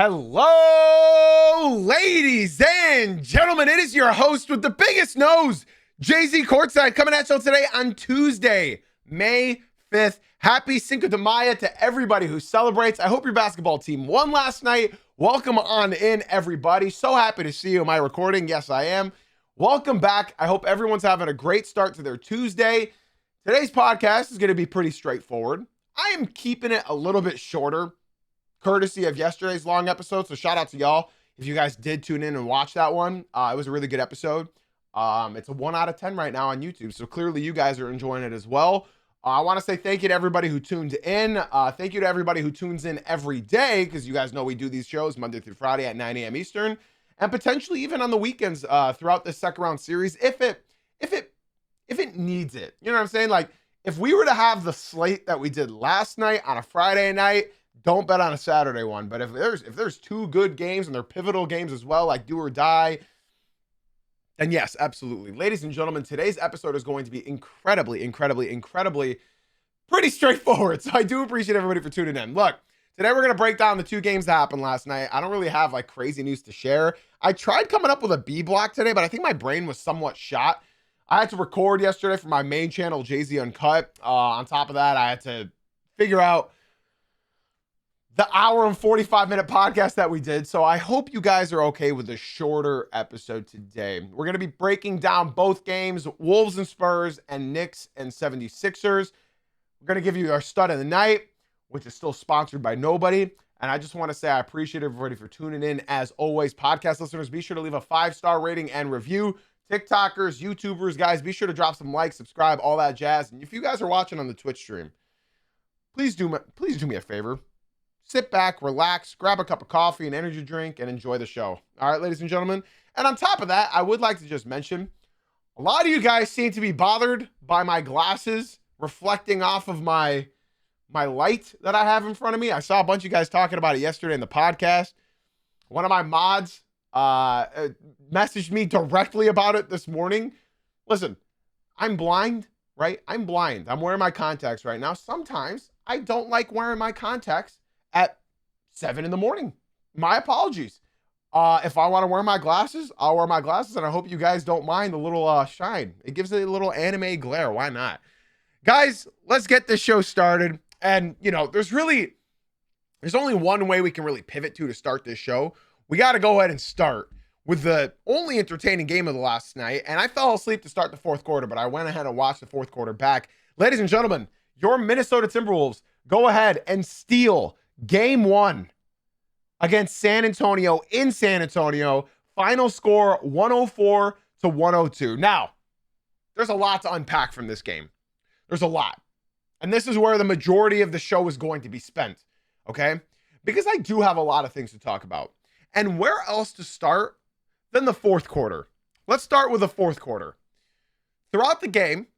Hello, ladies and gentlemen. It is your host with the biggest nose, Jay-Z Courtside, coming at you today on Tuesday, May 5th. Happy Cinco de Mayo to everybody who celebrates. I hope your basketball team won last night. Welcome on in, everybody. So happy to see you. Am I recording? Yes, I am. Welcome back. I hope everyone's having a great start to their Tuesday. Today's podcast is going to be pretty straightforward. I am keeping it a little bit shorter, courtesy of yesterday's long episode. So shout out to y'all if you guys did tune in and watch that one. It was a really good episode. It's a 1 out of 10 right now on YouTube. So clearly you guys are enjoying it as well. I want to say thank you to everybody who tuned in. Thank you to everybody who tunes in every day, because you guys know we do these shows Monday through Friday at 9 a.m. Eastern, and potentially even on the weekends throughout this second round series if it needs it. You know what I'm saying? Like, if we were to have the slate that we did last night on a Friday night, don't bet on a Saturday one. But if there's two good games and they're pivotal games as well, like do or die, then yes, absolutely. Ladies and gentlemen, today's episode is going to be incredibly pretty straightforward. So I do appreciate everybody for tuning in. Look, today we're going to break down the two games that happened last night. I don't really have like crazy news to share. I tried coming up with a B block today, but I think my brain was somewhat shot. I had to record yesterday for my main channel, Jay-Z Uncut. On top of that, I had to figure out the hour and 45-minute podcast that we did. So I hope you guys are okay with the shorter episode today. We're going to be breaking down both games, Wolves and Spurs and Knicks and 76ers. We're going to give you our stud of the night, which is still sponsored by nobody. And I just want to say I appreciate everybody for tuning in. As always, podcast listeners, be sure to leave a 5-star rating and review. TikTokers, YouTubers, guys, be sure to drop some likes, subscribe, all that jazz. And if you guys are watching on the Twitch stream, please do me a favor. Sit back, relax, grab a cup of coffee, an energy drink, and enjoy the show. All right, ladies and gentlemen. And on top of that, I would like to just mention, a lot of you guys seem to be bothered by my glasses reflecting off of my light that I have in front of me. I saw a bunch of you guys talking about it yesterday in the podcast. One of my mods messaged me directly about it this morning. Listen, I'm blind, right? I'm blind. I'm wearing my contacts right now. Sometimes I don't like wearing my contacts at 7 in the morning. My apologies. If I want to wear my glasses, I'll wear my glasses, and I hope you guys don't mind the little shine. It gives it a little anime glare. Why not? Guys, let's get this show started. And, you know, there's only one way we can really pivot to start this show. We got to go ahead and start with the only entertaining game of the last night. And I fell asleep to start the fourth quarter, but I went ahead and watched the fourth quarter back. Ladies and gentlemen, your Minnesota Timberwolves go ahead and steal Game 1 against San Antonio in San Antonio. Final score 104-102. Now, there's a lot to unpack from this game. There's a lot. And this is where the majority of the show is going to be spent, okay? Because I do have a lot of things to talk about. And where else to start than the fourth quarter? Let's start with the fourth quarter. Throughout the game,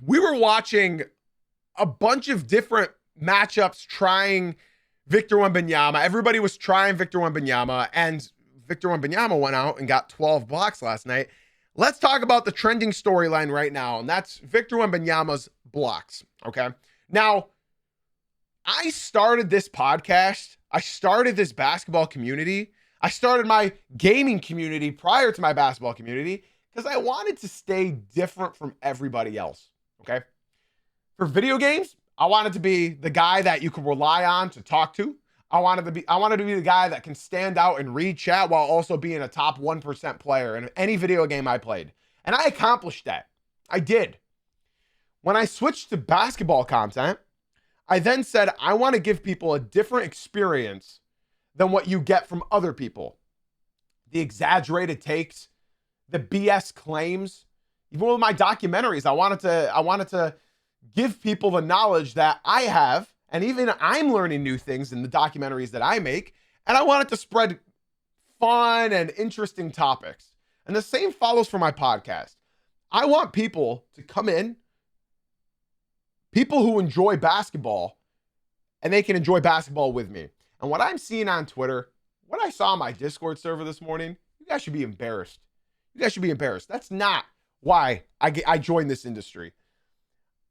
we were watching a bunch of different matchups trying Victor Wembanyama. Everybody was trying Victor Wembanyama, and Victor Wembanyama went out and got 12 blocks last night. Let's talk about the trending storyline right now, and that's Victor Wembanyama's blocks, okay? Now, I started this podcast, I started this basketball community, I started my gaming community prior to my basketball community because I wanted to stay different from everybody else, okay? For video games, I wanted to be the guy that you could rely on to talk to. I wanted to be the guy that can stand out and read chat while also being a top 1% player in any video game I played. And I accomplished that. I did. When I switched to basketball content, I then said, I want to give people a different experience than what you get from other people. The exaggerated takes, the BS claims. Even with my documentaries, I wanted to give people the knowledge that I have, and even I'm learning new things in the documentaries that I make, and I wanted to spread fun and interesting topics. And the same follows for my podcast. I want people to come in, people who enjoy basketball, and they can enjoy basketball with me. And what I'm seeing on Twitter, what I saw on my Discord server this morning, you guys should be embarrassed. You guys should be embarrassed. That's not why I joined this industry.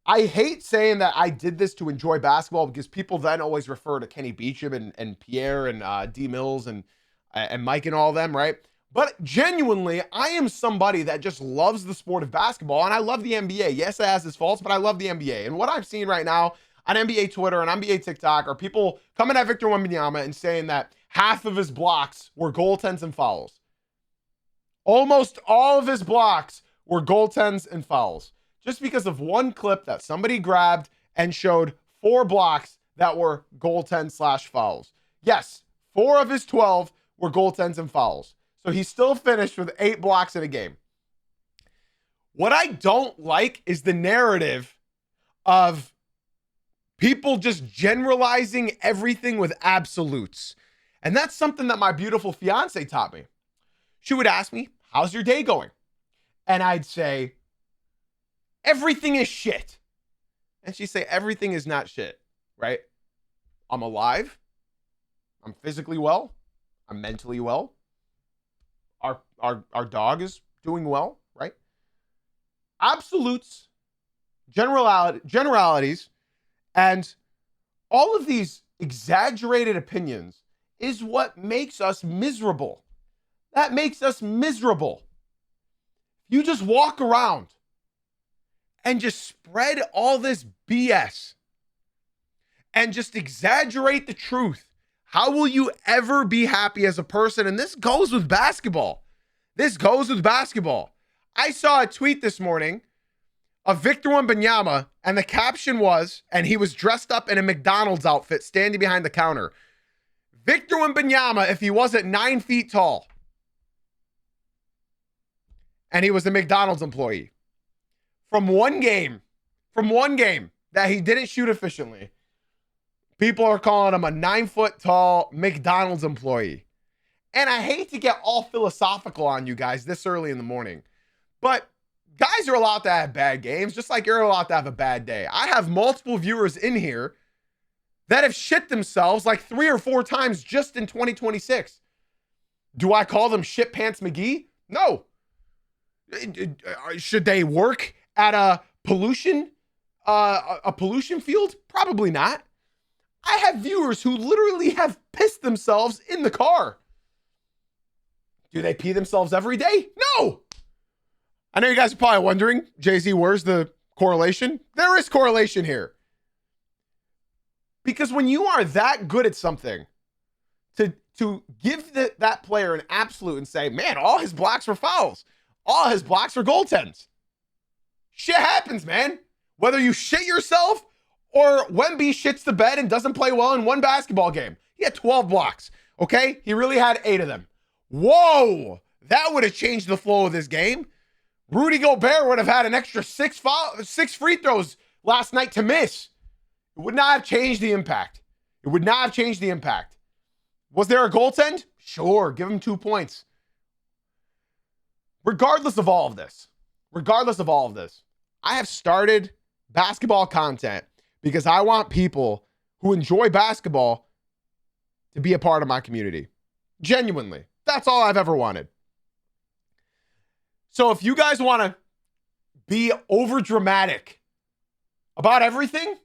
I hate saying that I did this to enjoy basketball because people then always refer to Kenny Beecham and Pierre and D Mills and Mike and all of them, right? But genuinely, I am somebody that just loves the sport of basketball, and I love the NBA. Yes, it has its faults, but I love the NBA. And what I'm seeing right now on NBA Twitter and NBA TikTok are people coming at Victor Wembanyama and saying that half of his blocks were goaltends and fouls. Almost all of his blocks were goaltends and fouls. Just because of one clip that somebody grabbed and showed 4 blocks that were goaltend/fouls. Yes, 4 of his 12 were goaltends and fouls. So he still finished with 8 blocks in a game. What I don't like is the narrative of people just generalizing everything with absolutes. And that's something that my beautiful fiance taught me. She would ask me, how's your day going? And I'd say, everything is shit. And she'd say, everything is not shit, right? I'm alive. I'm physically well. I'm mentally well. Our dog is doing well, right? Absolutes, generalities, and all of these exaggerated opinions is what makes us miserable. That makes us miserable. You just walk around and just spread all this BS and just exaggerate the truth. How will you ever be happy as a person? And this goes with basketball. This goes with basketball. I saw a tweet this morning of Victor Wembanyama, and the caption was, and he was dressed up in a McDonald's outfit standing behind the counter. Victor Wembanyama, if he wasn't 9 feet tall, and he was a McDonald's employee. From one game that he didn't shoot efficiently, people are calling him a 9 foot tall McDonald's employee. And I hate to get all philosophical on you guys this early in the morning, but guys are allowed to have bad games, just like you're allowed to have a bad day. I have multiple viewers in here that have shit themselves like 3 or 4 times just in 2026. Do I call them shit pants McGee? No. Should they work at a pollution field? Probably not. I have viewers who literally have pissed themselves in the car. Do they pee themselves every day? No. I know you guys are probably wondering, Jay-Z, where's the correlation? There is correlation here. Because when you are that good at something, to give that player an absolute and say, man, all his blocks were fouls. All his blocks were goaltends. Shit happens, man. Whether you shit yourself or Wemby shits the bed and doesn't play well in one basketball game. He had 12 blocks, okay? He really had 8 of them. Whoa! That would have changed the flow of this game. Rudy Gobert would have had an extra 6 free throws last night to miss. It would not have changed the impact. It would not have changed the impact. Was there a goaltend? Sure, give him 2 points. Regardless of all of this, I have started basketball content because I want people who enjoy basketball to be a part of my community. Genuinely. That's all I've ever wanted. So if you guys want to be over dramatic about everything,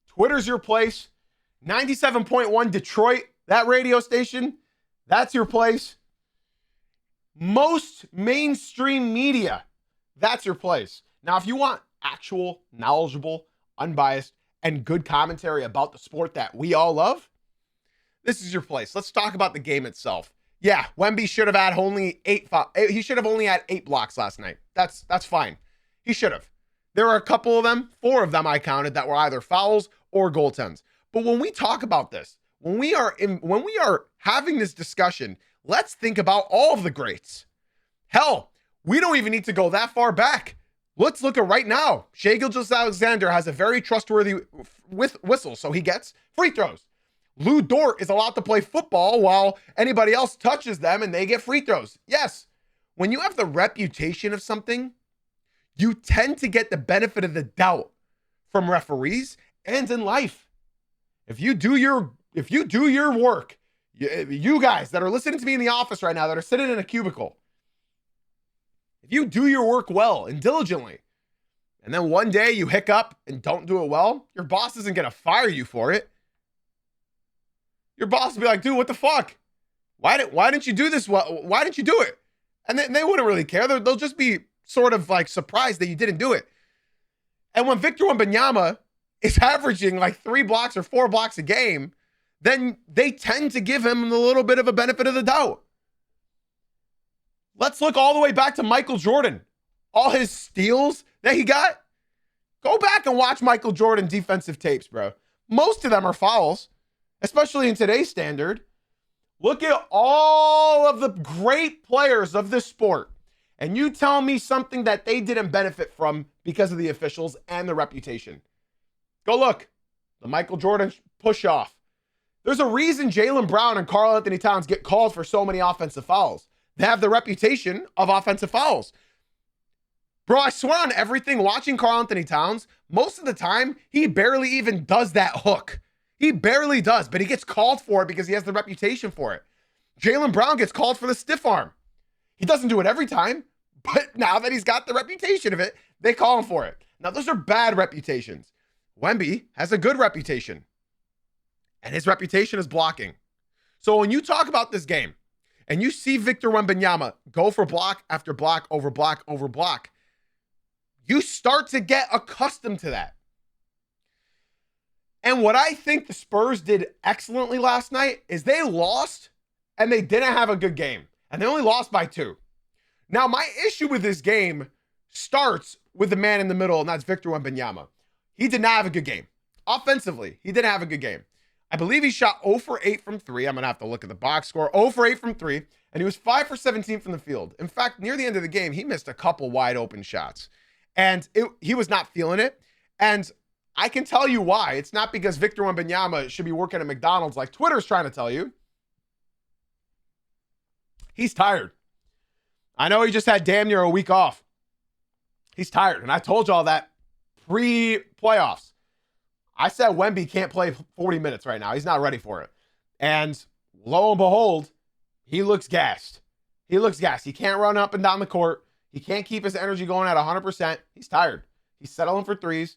Twitter's your place. 97.1 Detroit, that radio station, that's your place. Most mainstream media, that's your place. Now, if you want actual, knowledgeable, unbiased, and good commentary about the sport that we all love, this is your place. Let's talk about the game itself. Yeah, Wemby should have had only 8. He should have only had 8 blocks last night. That's fine. He should have. There were a couple of them, 4 of them I counted, that were either fouls or goaltends. But when we talk about this, when we are having this discussion, let's think about all of the greats. Hell, we don't even need to go that far back. Let's look at right now. Shai Gilgeous-Alexander has a very trustworthy whistle, so he gets free throws. Lou Dort is allowed to play football while anybody else touches them and they get free throws. Yes, when you have the reputation of something, you tend to get the benefit of the doubt from referees and in life. If you do your work, you guys that are listening to me in the office right now that are sitting in a cubicle, if you do your work well and diligently, and then one day you hiccup and don't do it well, your boss isn't going to fire you for it. Your boss will be like, dude, what the fuck? Why didn't you do this? Why didn't you do it? And they wouldn't really care. They'll just be sort of like surprised that you didn't do it. And when Victor Wembanyama is averaging like 3 blocks or 4 blocks a game, then they tend to give him a little bit of a benefit of the doubt. Let's look all the way back to Michael Jordan. All his steals that he got. Go back and watch Michael Jordan defensive tapes, bro. Most of them are fouls, especially in today's standard. Look at all of the great players of this sport, and you tell me something that they didn't benefit from because of the officials and the reputation. Go look. The Michael Jordan push-off. There's a reason Jaylen Brown and Karl Anthony Towns get called for so many offensive fouls. They have the reputation of offensive fouls. Bro, I swear on everything, watching Karl Anthony Towns, most of the time, he barely even does that hook. He barely does, but he gets called for it because he has the reputation for it. Jaylen Brown gets called for the stiff arm. He doesn't do it every time, but now that he's got the reputation of it, they call him for it. Now, those are bad reputations. Wemby has a good reputation, and his reputation is blocking. So when you talk about this game, and you see Victor Wembanyama go for block after block over block over block, you start to get accustomed to that. And what I think the Spurs did excellently last night is they lost and they didn't have a good game. And they only lost by 2. Now, my issue with this game starts with the man in the middle, and that's Victor Wembanyama. He did not have a good game. Offensively, he didn't have a good game. I believe he shot 0 for 8 from 3. I'm going to have to look at the box score. 0 for 8 from 3. And he was 5 for 17 from the field. In fact, near the end of the game, he missed a couple wide open shots. And he was not feeling it. And I can tell you why. It's not because Victor Wembanyama should be working at McDonald's like Twitter's trying to tell you. He's tired. I know he just had damn near a week off. He's tired. And I told y'all that pre-playoffs. I said Wemby can't play 40 minutes right now. He's not ready for it. And lo and behold, he looks gassed. He looks gassed. He can't run up and down the court. He can't keep his energy going at 100%. He's tired. He's settling for threes.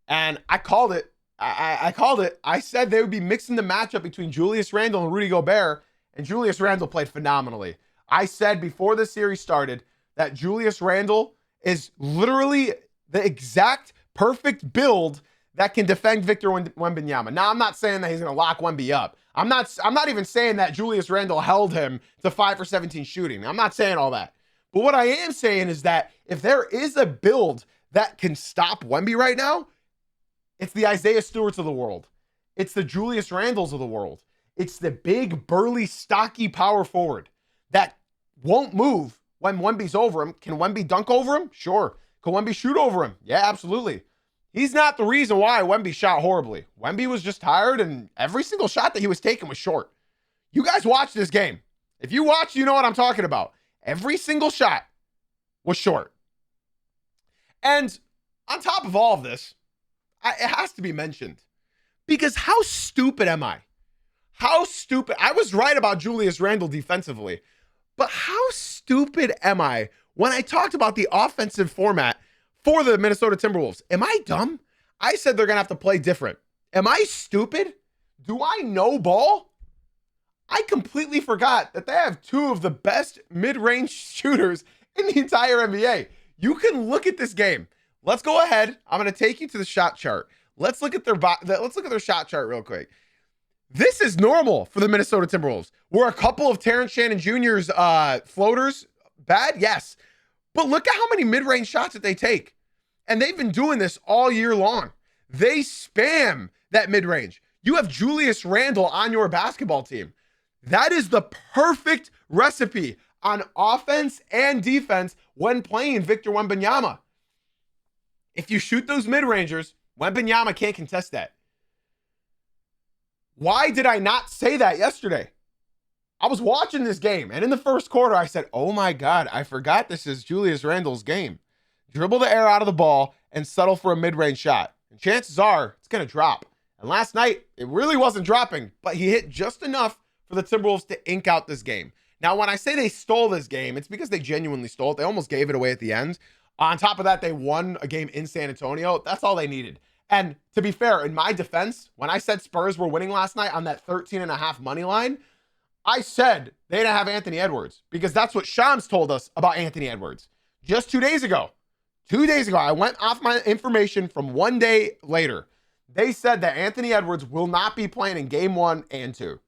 And I called it. I called it. I said they would be mixing the matchup between Julius Randle and Rudy Gobert. And Julius Randle played phenomenally. I said before the series started that Julius Randle is literally the exact perfect build that can defend Victor Wembanyama. Now, I'm not saying that he's going to lock Wemby up. I'm not even saying that Julius Randle held him to 5 for 17 shooting. I'm not saying all that. But what I am saying is that if there is a build that can stop Wemby right now, it's the Isaiah Stewarts of the world. It's the Julius Randles of the world. It's the big, burly, stocky power forward that won't move when Wemby's over him. Can Wemby dunk over him? Sure. Can Wemby shoot over him? Yeah, absolutely. He's not the reason why Wemby shot horribly. Wemby was just tired, and every single shot that he was taking was short. You guys watch this game. If you watch, you know what I'm talking about. Every single shot was short. And on top of all of this, it has to be mentioned. Because how stupid am I? How stupid. I was right about Julius Randle defensively. But how stupid am I when I talked about the offensive format for the Minnesota Timberwolves? Am I dumb? I said they're going to have to play different. Am I stupid? Do I know ball? I completely forgot that they have 2 of the best mid-range shooters in the entire NBA. You can look at this game. Let's go ahead. I'm going to take you to the shot chart. Let's look at their shot chart real quick. This is normal for the Minnesota Timberwolves. Were a couple of Terrence Shannon Jr.'s floaters bad? Yes. But look at how many mid-range shots that they take. And they've been doing this all year long. They spam that mid-range. You have Julius Randle on your basketball team. That is the perfect recipe on offense and defense when playing Victor Wembanyama. If you shoot those mid-rangers, Wembanyama can't contest that. Why did I not say that yesterday? I was watching this game, and in the first quarter, I said, oh my God, I forgot this is Julius Randle's game. Dribble the air out of the ball and settle for a mid-range shot. And chances are it's going to drop. And last night, it really wasn't dropping, but he hit just enough for the Timberwolves to ink out this game. Now, when I say they stole this game, it's because they genuinely stole it. They almost gave it away at the end. On top of that, they won a game in San Antonio. That's all they needed. And to be fair, in my defense, when I said Spurs were winning last night on that 13.5 money line, I said they didn't have Anthony Edwards because that's what Shams told us about Anthony Edwards just 2 days ago. 2 days ago, I went off my information from 1 day later. They said that Anthony Edwards will not be playing in game 1 and 2.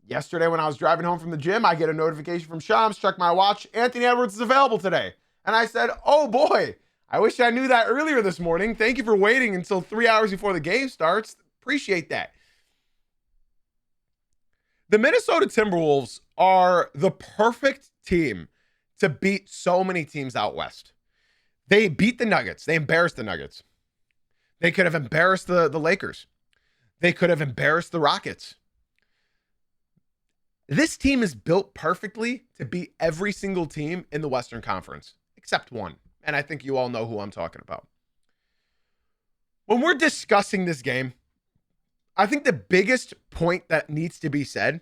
Yesterday, when I was driving home from the gym, I get a notification from Shams, check my watch, Anthony Edwards is available today. And I said, oh boy, I wish I knew that earlier this morning. Thank you for waiting until 3 hours before the game starts. Appreciate that. The Minnesota Timberwolves are the perfect team to beat so many teams out west. They beat the Nuggets. They embarrassed the Nuggets. They could have embarrassed the Lakers. They could have embarrassed the Rockets. This team is built perfectly to beat every single team in the Western Conference, except one. And I think you all know who I'm talking about. When we're discussing this game, I think the biggest point that needs to be said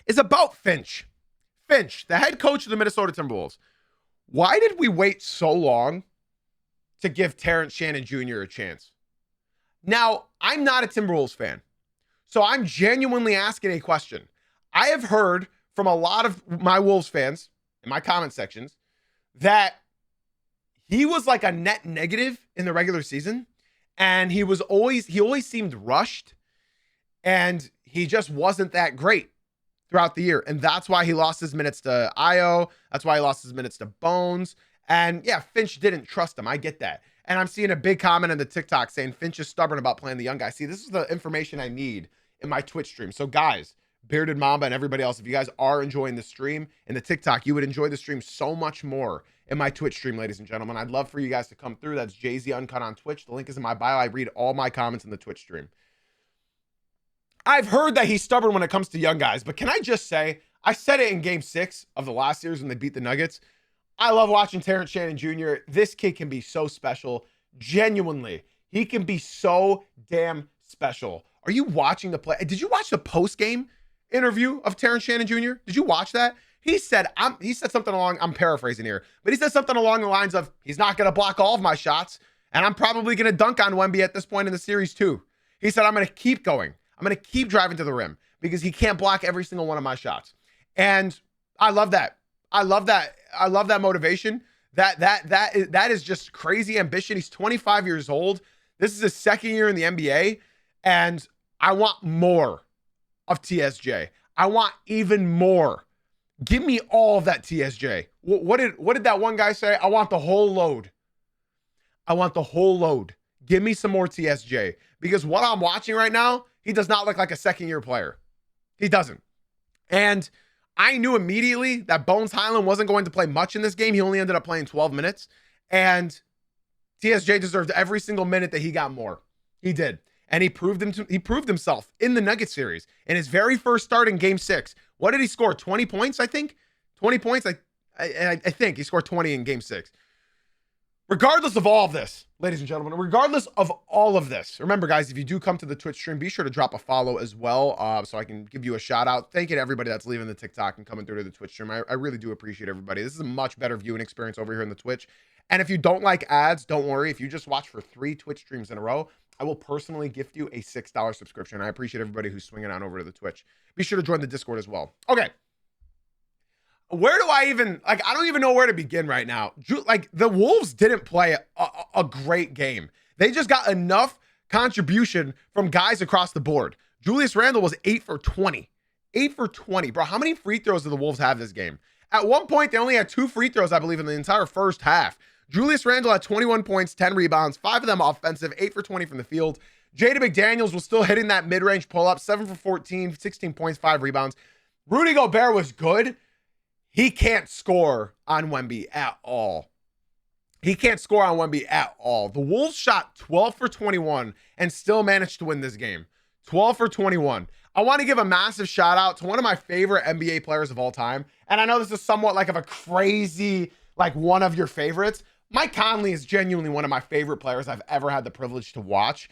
is about Finch. Finch, the head coach of the Minnesota Timberwolves. Why did we wait so long to give Terrence Shannon Jr. a chance? Now, I'm not a Timberwolves fan, so I'm genuinely asking a question. I have heard from a lot of my Wolves fans in my comment sections that he was like a net negative in the regular season, and he always seemed rushed, and he just wasn't that great throughout the year. And that's why he lost his minutes to Io. That's why he lost his minutes to Bones. And yeah, Finch didn't trust him. I get that. And I'm seeing a big comment in the TikTok saying Finch is stubborn about playing the young guy. See, this is the information I need in my Twitch stream. So guys, Bearded Mamba and everybody else, if you guys are enjoying the stream and the TikTok, you would enjoy the stream so much more in my Twitch stream, ladies and gentlemen. I'd love for you guys to come through. That's Jay-Z Uncut on Twitch. The link is in my bio. I read all my comments in the Twitch stream. I've heard that he's stubborn when it comes to young guys, but can I just say, I said it in game 6 of the last series when they beat the Nuggets. I love watching Terrence Shannon Jr. This kid can be so special. Genuinely, he can be so damn special. Are you watching the play? Did you watch the post-game interview of Terrence Shannon Jr.? Did you watch that? He said something along, I'm paraphrasing here, but he said something along the lines of, he's not going to block all of my shots, and I'm probably going to dunk on Wemby at this point in the series too. He said, I'm going to keep going. I'm going to keep driving to the rim because he can't block every single one of my shots. And I love that. I love that motivation. That is just crazy ambition. He's 25 years old. This is his second year in the NBA. And I want more of TSJ. I want even more. Give me all of that TSJ. What did that one guy say? I want the whole load. I want the whole load. Give me some more TSJ. Because what I'm watching right now, he does not look like a second-year player. He doesn't. And I knew immediately that Bones Highland wasn't going to play much in this game. He only ended up playing 12 minutes. And TSJ deserved every single minute that he got more. He did. And he proved himself in the Nuggets series. In his very first start in game 6. What did he score? 20 points, I think? 20 points? I think he scored 20 in game 6. Regardless of all of this, ladies and gentlemen, regardless of all of this, remember, guys, if you do come to the Twitch stream, be sure to drop a follow as well so I can give you a shout out. Thank you to everybody that's leaving the TikTok and coming through to the Twitch stream. I really do appreciate everybody. This is a much better viewing experience over here in the Twitch. And if you don't like ads, don't worry. If you just watch for 3 Twitch streams in a row, I will personally gift you a $6 subscription. I appreciate everybody who's swinging on over to the Twitch. Be sure to join the Discord as well. Okay. Where do I even, I don't even know where to begin right now. The Wolves didn't play a great game. They just got enough contribution from guys across the board. Julius Randle was 8 for 20. 8 for 20. Bro, how many free throws do the Wolves have this game? At one point, they only had 2 free throws, I believe, in the entire first half. Julius Randle had 21 points, 10 rebounds, 5 of them offensive, 8 for 20 from the field. Jaden McDaniels was still hitting that mid-range pull-up, 7 for 14, 16 points, 5 rebounds. Rudy Gobert was good. He can't score on Wemby at all. He can't score on Wemby at all. The Wolves shot 12 for 21 and still managed to win this game. 12 for 21. I want to give a massive shout out to one of my favorite NBA players of all time. And I know this is somewhat like of a crazy, one of your favorites. Mike Conley is genuinely one of my favorite players I've ever had the privilege to watch.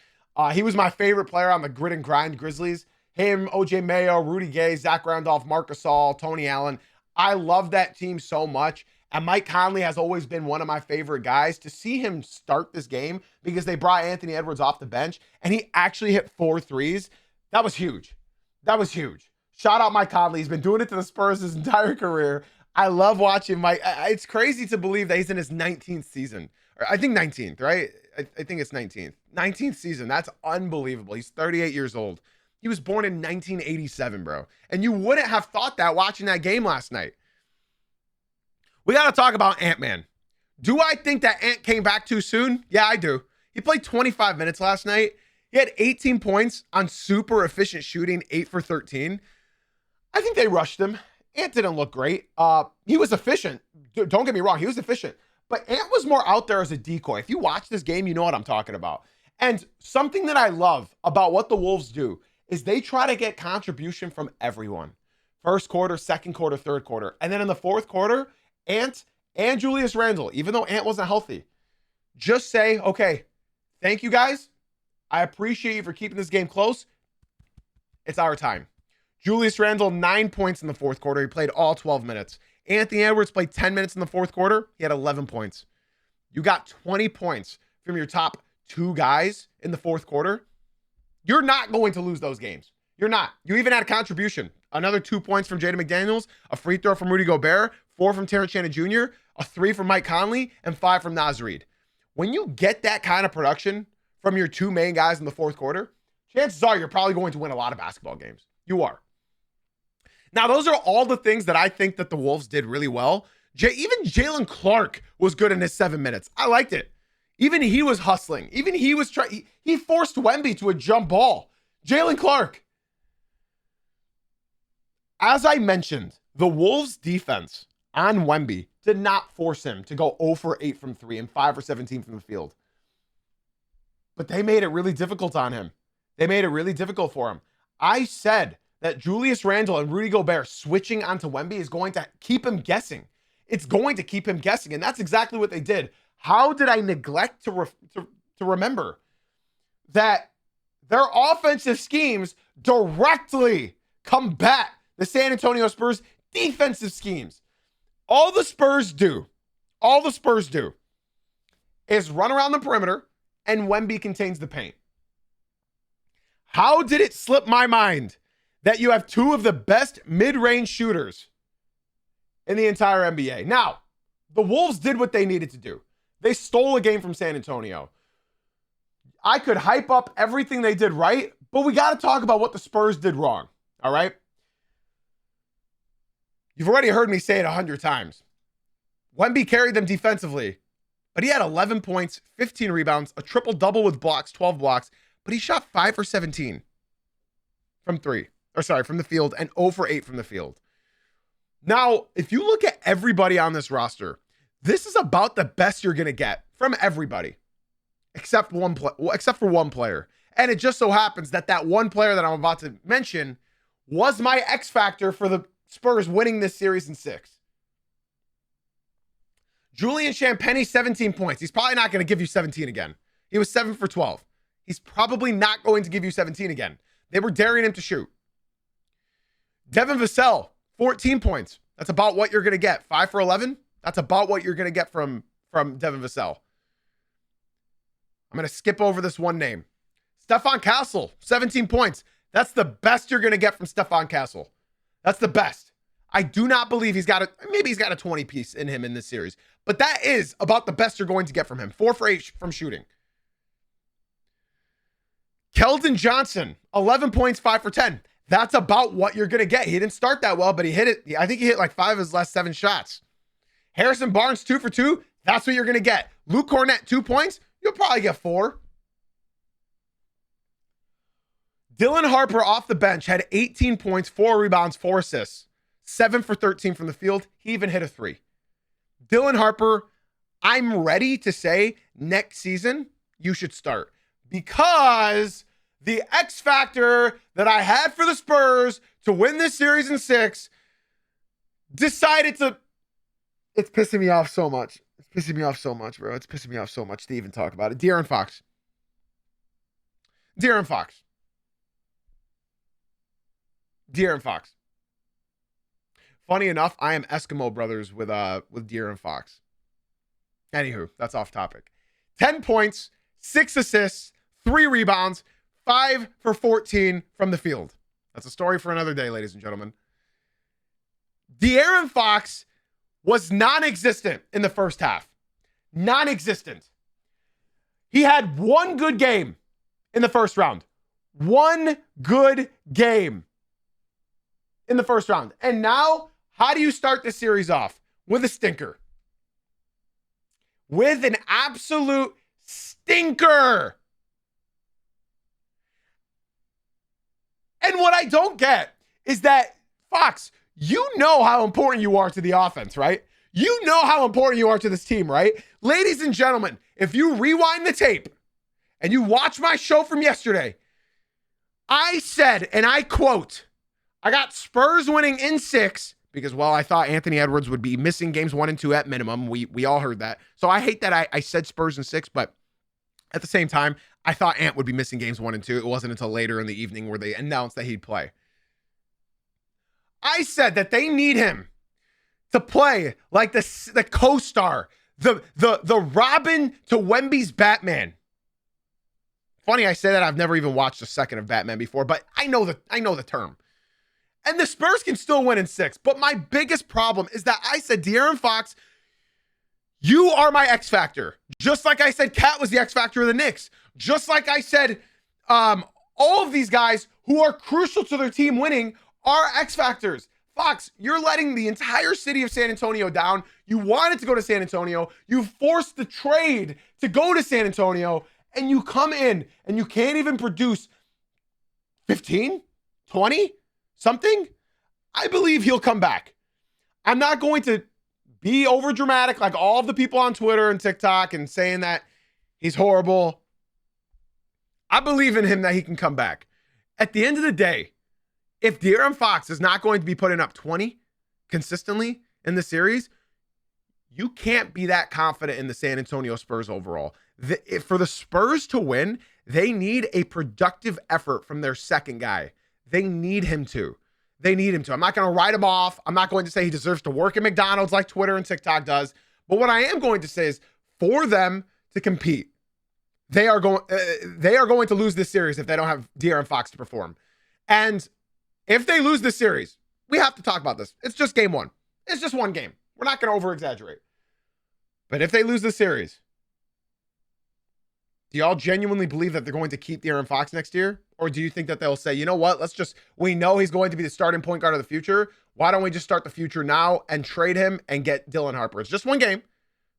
He was my favorite player on the Grit and Grind Grizzlies. Him, OJ Mayo, Rudy Gay, Zach Randolph, Marc Gasol, Tony Allen. I love that team so much. And Mike Conley has always been one of my favorite guys. To see him start this game because they brought Anthony Edwards off the bench and he actually hit 4 threes, that was huge. That was huge. Shout out Mike Conley. He's been doing it to the Spurs his entire career. I love watching Mike. It's crazy to believe that he's in his 19th season. I think 19th, right? I think it's 19th. 19th season. That's unbelievable. He's 38 years old. He was born in 1987, bro. And you wouldn't have thought that watching that game last night. We got to talk about Ant-Man. Do I think that Ant came back too soon? Yeah, I do. He played 25 minutes last night. He had 18 points on super efficient shooting, 8 for 13. I think they rushed him. Ant didn't look great. He was efficient. Don't get me wrong. He was efficient. But Ant was more out there as a decoy. If you watch this game, you know what I'm talking about. And something that I love about what the Wolves do is they try to get contribution from everyone. First quarter, second quarter, third quarter. And then in the fourth quarter, Ant and Julius Randle, even though Ant wasn't healthy, just say, okay, thank you guys. I appreciate you for keeping this game close. It's our time. Julius Randle, 9 points in the fourth quarter. He played all 12 minutes. Anthony Edwards played 10 minutes in the fourth quarter. He had 11 points. You got 20 points from your top 2 guys in the fourth quarter. You're not going to lose those games. You're not. You even had a contribution. Another 2 points from Jaden McDaniels, a free throw from Rudy Gobert, 4 from Terrence Shannon Jr., a 3 from Mike Conley, and 5 from Naz Reid. When you get that kind of production from your 2 main guys in the fourth quarter, chances are you're probably going to win a lot of basketball games. You are. Now, those are all the things that I think that the Wolves did really well. Even Jalen Clark was good in his 7 minutes. I liked it. Even he was hustling. Even he was trying. He forced Wemby to a jump ball. Jalen Clark. As I mentioned, the Wolves defense on Wemby did not force him to go 0 for 8 from 3 and 5 for 17 from the field. But they made it really difficult on him. They made it really difficult for him. I said that Julius Randle and Rudy Gobert switching onto Wemby is going to keep him guessing. It's going to keep him guessing, and that's exactly what they did. How did I neglect to remember that their offensive schemes directly combat the San Antonio Spurs defensive schemes? All the Spurs do is run around the perimeter and Wemby contains the paint. How did it slip my mind that you have 2 of the best mid-range shooters in the entire NBA? Now, the Wolves did what they needed to do. They stole a game from San Antonio. I could hype up everything they did right, but we got to talk about what the Spurs did wrong, all right? You've already heard me say it 100 times. Wemby carried them defensively, but he had 11 points, 15 rebounds, a triple-double with blocks, 12 blocks, but he shot 5 for 17 from the field, and 0 for 8 from the field. Now, if you look at everybody on this roster, this is about the best you're going to get from everybody, except for one player. And it just so happens that that one player that I'm about to mention was my X factor for the Spurs winning this series in 6. Julian Champagnie, 17 points. He's probably not going to give you 17 again. He was 7 for 12. He's probably not going to give you 17 again. They were daring him to shoot. Devin Vassell, 14 points. That's about what you're going to get. 5 for 11. That's about what you're going to get from Devin Vassell. I'm going to skip over this one name. Stephon Castle, 17 points. That's the best you're going to get from Stephon Castle. That's the best. I do not believe maybe he's got a 20 piece in him in this series, but that is about the best you're going to get from him. 4 for 8 from shooting. Keldon Johnson, 11 points, 5 for 10. That's about what you're going to get. He didn't start that well, but he hit it. I think he hit like 5 of his last 7 shots. Harrison Barnes, 2 for 2. That's what you're going to get. Luke Cornett, 2 points. You'll probably get 4. Dylan Harper off the bench had 18 points, 4 rebounds, 4 assists, 7 for 13 from the field. He even hit a 3. Dylan Harper, I'm ready to say next season you should start, because the X factor that I had for the Spurs to win this series in 6 decided to... It's pissing me off so much. It's pissing me off so much, bro. It's pissing me off so much to even talk about it. De'Aaron Fox. De'Aaron Fox. De'Aaron Fox. Funny enough, I am Eskimo brothers with De'Aaron Fox. Anywho, that's off topic. 10 points, 6 assists, 3 rebounds, 5 for 14 from the field. That's a story for another day, ladies and gentlemen. De'Aaron Fox was non-existent in the first half. Non-existent. He had one good game in the first round. One good game in the first round. And now, how do you start this series off? With a stinker. With an absolute stinker. And what I don't get is that, Fox, you know how important you are to the offense, right? You know how important you are to this team, right? Ladies and gentlemen, if you rewind the tape and you watch my show from yesterday, I said, and I quote, I got Spurs winning in 6 because, well, I thought Anthony Edwards would be missing games 1 and 2 at minimum. We all heard that. So I hate that I said Spurs in 6, but at the same time, I thought Ant would be missing games 1 and 2. It wasn't until later in the evening where they announced that he'd play. I said that they need him to play like the co-star, the Robin to Wemby's Batman. Funny I say that. I've never even watched a second of Batman before, but I know the term. And the Spurs can still win in 6. But my biggest problem is that I said, De'Aaron Fox, you are my X factor. Just like I said, Cat was the X factor of the Knicks. Just like I said, all of these guys who are crucial to their team winning are X factors. Fox, you're letting the entire city of San Antonio down. You wanted to go to San Antonio. You forced the trade to go to San Antonio, and you come in and you can't even produce 15, 20, something. I believe he'll come back. I'm not going to be over dramatic like all of the people on Twitter and TikTok and saying that he's horrible. I believe in him that he can come back. At the end of the day, if De'Aaron Fox is not going to be putting up 20 consistently in the series, you can't be that confident in the San Antonio Spurs overall. For the Spurs to win, they need a productive effort from their second guy. They need him to. They need him to. I'm not going to write him off. I'm not going to say he deserves to work at McDonald's like Twitter and TikTok does. But what I am going to say is for them to compete, they are going to lose this series if they don't have De'Aaron Fox to perform. And if they lose this series, we have to talk about this. It's just game 1. It's just one game. We're not going to over-exaggerate. But if they lose this series, do y'all genuinely believe that they're going to keep De'Aaron Fox next year? Or do you think that they'll say, you know what, we know he's going to be the starting point guard of the future. Why don't we just start the future now and trade him and get Dylan Harper? It's just one game.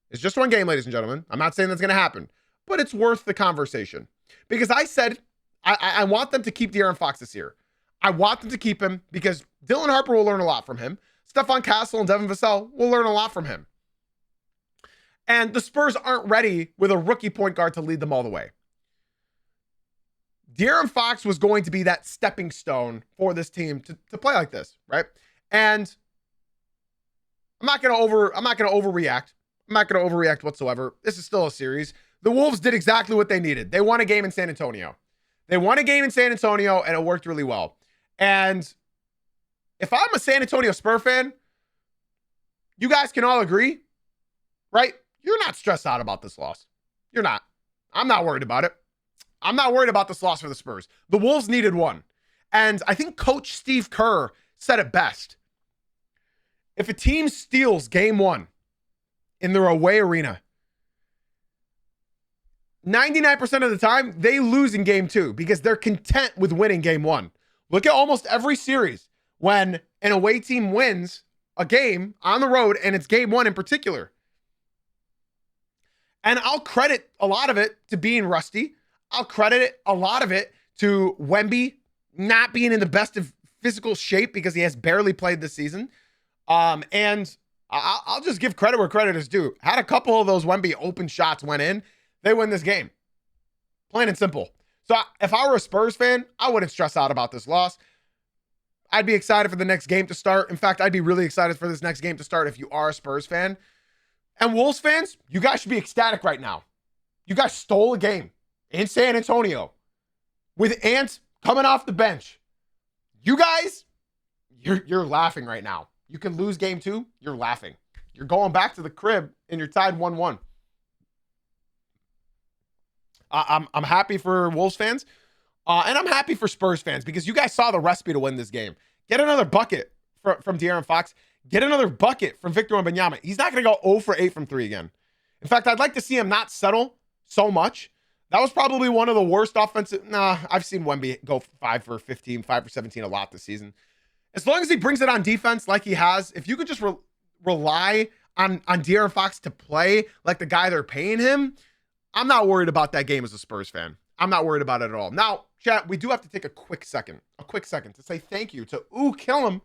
It's just one game, ladies and gentlemen. I'm not saying that's going to happen, but it's worth the conversation. Because I said, I want them to keep De'Aaron Fox this year. I want them to keep him because Dylan Harper will learn a lot from him. Stephon Castle and Devin Vassell will learn a lot from him. And the Spurs aren't ready with a rookie point guard to lead them all the way. De'Aaron Fox was going to be that stepping stone for this team to play like this, right? And I'm not going to overreact. I'm not going to overreact whatsoever. This is still a series. The Wolves did exactly what they needed. They won a game in San Antonio. They won a game in San Antonio, and it worked really well. And if I'm a San Antonio Spurs fan, you guys can all agree, right? You're not stressed out about this loss. You're not. I'm not worried about it. I'm not worried about this loss for the Spurs. The Wolves needed one. And I think Coach Steve Kerr said it best. If a team steals game 1 in their away arena, 99% of the time, they lose in game 2 because they're content with winning game 1. Look at almost every series when an away team wins a game on the road, and it's game 1 in particular. And I'll credit a lot of it to being rusty. I'll credit a lot of it to Wemby not being in the best of physical shape because he has barely played this season. And I'll just give credit where credit is due. Had a couple of those Wemby open shots went in, they win this game. Plain and simple. So if I were a Spurs fan, I wouldn't stress out about this loss. I'd be excited for the next game to start. In fact, I'd be really excited for this next game to start if you are a Spurs fan. And Wolves fans, you guys should be ecstatic right now. You guys stole a game in San Antonio with Ant coming off the bench. You guys, you're laughing right now. You can lose game 2. You're laughing. You're going back to the crib and you're tied 1-1. I'm happy for Wolves fans. And I'm happy for Spurs fans because you guys saw the recipe to win this game. Get another bucket from De'Aaron Fox. Get another bucket from Victor Wembanyama. He's not going to go 0 for 8 from 3 again. In fact, I'd like to see him not settle so much. That was probably one of the worst offensive. I've seen Wemby go 5 for 15, 5 for 17 a lot this season. As long as he brings it on defense like he has, if you could just rely on De'Aaron Fox to play like the guy they're paying him, I'm not worried about that game as a Spurs fan. I'm not worried about it at all. Now, chat, we do have to take a quick second to say thank you to Kill Him.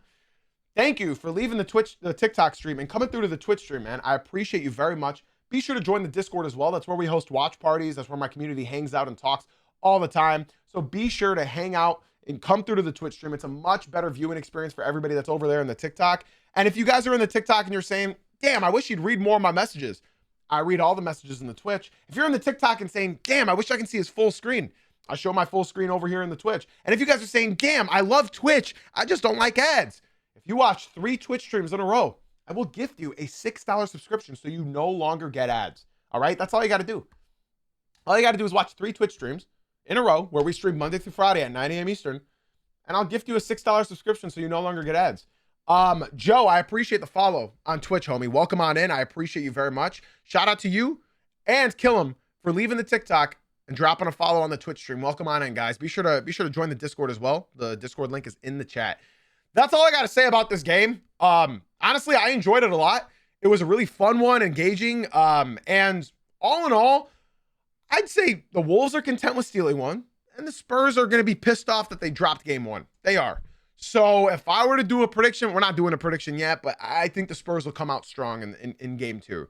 Thank you for leaving the TikTok stream and coming through to the Twitch stream, man. I appreciate you very much. Be sure to join the Discord as well. That's where we host watch parties. That's where my community hangs out and talks all the time. So be sure to hang out and come through to the Twitch stream. It's a much better viewing experience for everybody that's over there in the TikTok. And if you guys are in the TikTok and you're saying, damn, I wish you'd read more of my messages, I read all the messages in the Twitch. If you're in the TikTok and saying, damn, I wish I can see his full screen, I show my full screen over here in the Twitch. And if you guys are saying, damn, I love Twitch, I just don't like ads, if you watch 3 Twitch streams in a row, I will gift you a $6 subscription so you no longer get ads. All right? That's all you got to do. All you got to do is watch 3 Twitch streams in a row where we stream Monday through Friday at 9 a.m. Eastern, and I'll gift you a $6 subscription so you no longer get ads. Joe, I appreciate the follow on Twitch, homie. Welcome on in. I appreciate you very much. Shout out to you and Kill Him for leaving the TikTok and dropping a follow on the Twitch stream. Welcome on in, guys. Be sure to join the Discord as well. The Discord link is in the chat. That's all I got to say about this game. Honestly, I enjoyed it a lot. It was a really fun one, engaging. And all in all, I'd say the Wolves are content with stealing one, and the Spurs are going to be pissed off that they dropped game 1. They are. So if I were to do a prediction, we're not doing a prediction yet, but I think the Spurs will come out strong in game 2.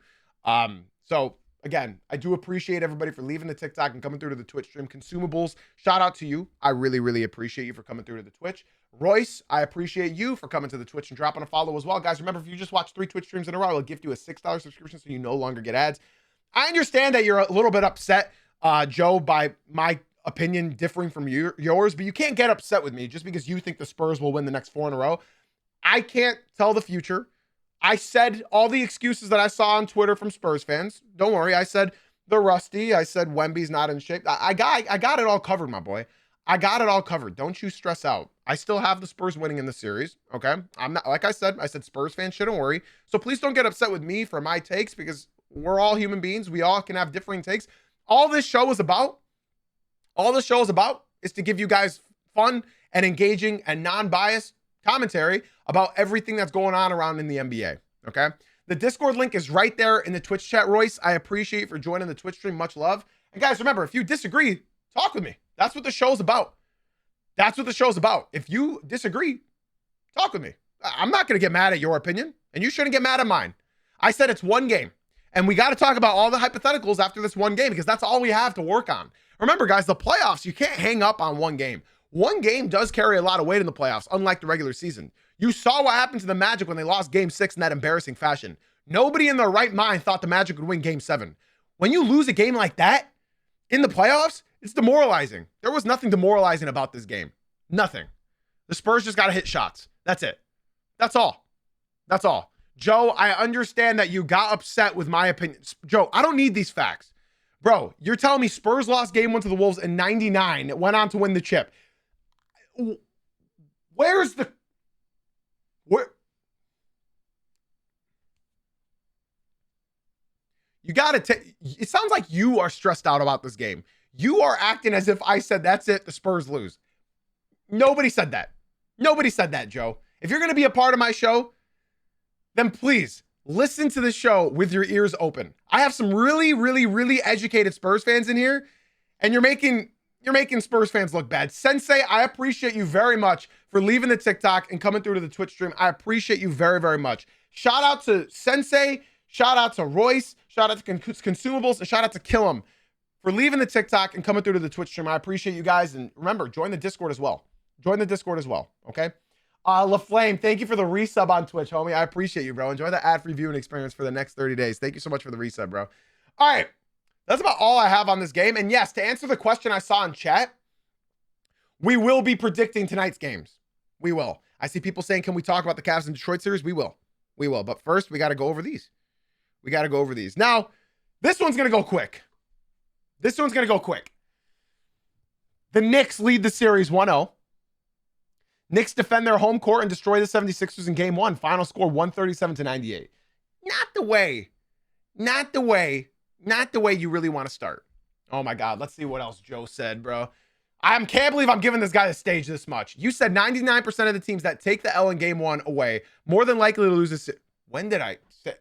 So again, I do appreciate everybody for leaving the TikTok and coming through to the Twitch stream. Consumables, shout out to you. I really, really appreciate you for coming through to the Twitch. Royce, I appreciate you for coming to the Twitch and dropping a follow as well. Guys, remember, if you just watch 3 Twitch streams in a row, I'll gift you a $6 subscription so you no longer get ads. I understand that you're a little bit upset, Joe, by my opinion differing from yours, but you can't get upset with me just because you think the Spurs will win the next 4 in a row. I can't tell the future. I said all the excuses that I saw on Twitter from Spurs fans. Don't worry. I said they're rusty. I said Wemby's not in shape. I got it all covered, my boy. I got it all covered. Don't you stress out. I still have the Spurs winning in the series. Okay. I'm not, like I said Spurs fans shouldn't worry. So please don't get upset with me for my takes because we're all human beings. We all can have differing takes. All this show is about is to give you guys fun and engaging and non-biased commentary about everything that's going on around in the NBA. Okay. The Discord link is right there in the Twitch chat, Royce. I appreciate you for joining the Twitch stream. Much love. And guys, remember, if you disagree, talk with me. That's what the show's about. That's what the show's about. If you disagree, talk with me. I'm not going to get mad at your opinion, and you shouldn't get mad at mine. I said it's one game, and we got to talk about all the hypotheticals after this one game because that's all we have to work on. Remember, guys, the playoffs, you can't hang up on one game. One game does carry a lot of weight in the playoffs, unlike the regular season. You saw what happened to the Magic when they lost Game 6 in that embarrassing fashion. Nobody in their right mind thought the Magic would win Game 7. When you lose a game like that in the playoffs, it's demoralizing. There was nothing demoralizing about this game. Nothing. The Spurs just got to hit shots. That's it. That's all. That's all. Joe, I understand that you got upset with my opinion. Joe, I don't need these facts. Bro, you're telling me Spurs lost game 1 to the Wolves in 99. It went on to win the chip. Where? You got to take, it sounds like you are stressed out about this game. You are acting as if I said, that's it, the Spurs lose. Nobody said that. Nobody said that, Joe. If you're going to be a part of my show, then please listen to the show with your ears open. I have some really, really, really educated Spurs fans in here, and you're making Spurs fans look bad. Sensei, I appreciate you very much for leaving the TikTok and coming through to the Twitch stream. I appreciate you very, very much. Shout out to Sensei, shout out to Royce, shout out to Consumables, and shout out to Kill Him for leaving the TikTok and coming through to the Twitch stream. I appreciate you guys. And remember, join the Discord as well. Join the Discord as well. Okay. LaFlame, thank you for the resub on Twitch, homie. I appreciate you, bro. Enjoy the ad-free viewing experience for the next 30 days. Thank you so much for the resub, bro. All right. That's about all I have on this game. And yes, to answer the question I saw in chat, we will be predicting tonight's games. We will. I see people saying, can we talk about the Cavs and Detroit series? We will. We will. But first, we got to go over these. We got to go over these. Now, this one's going to go quick. This one's going to go quick. The Knicks lead the series 1-0. Knicks defend their home court and destroy the 76ers in game one. Final score 137-98. Not the way you really want to start. Oh my God. Let's see what else Joe said, bro. I can't believe I'm giving this guy the stage this much. You said 99% of the teams that take the L in game one away, more than likely to lose this. When did I say?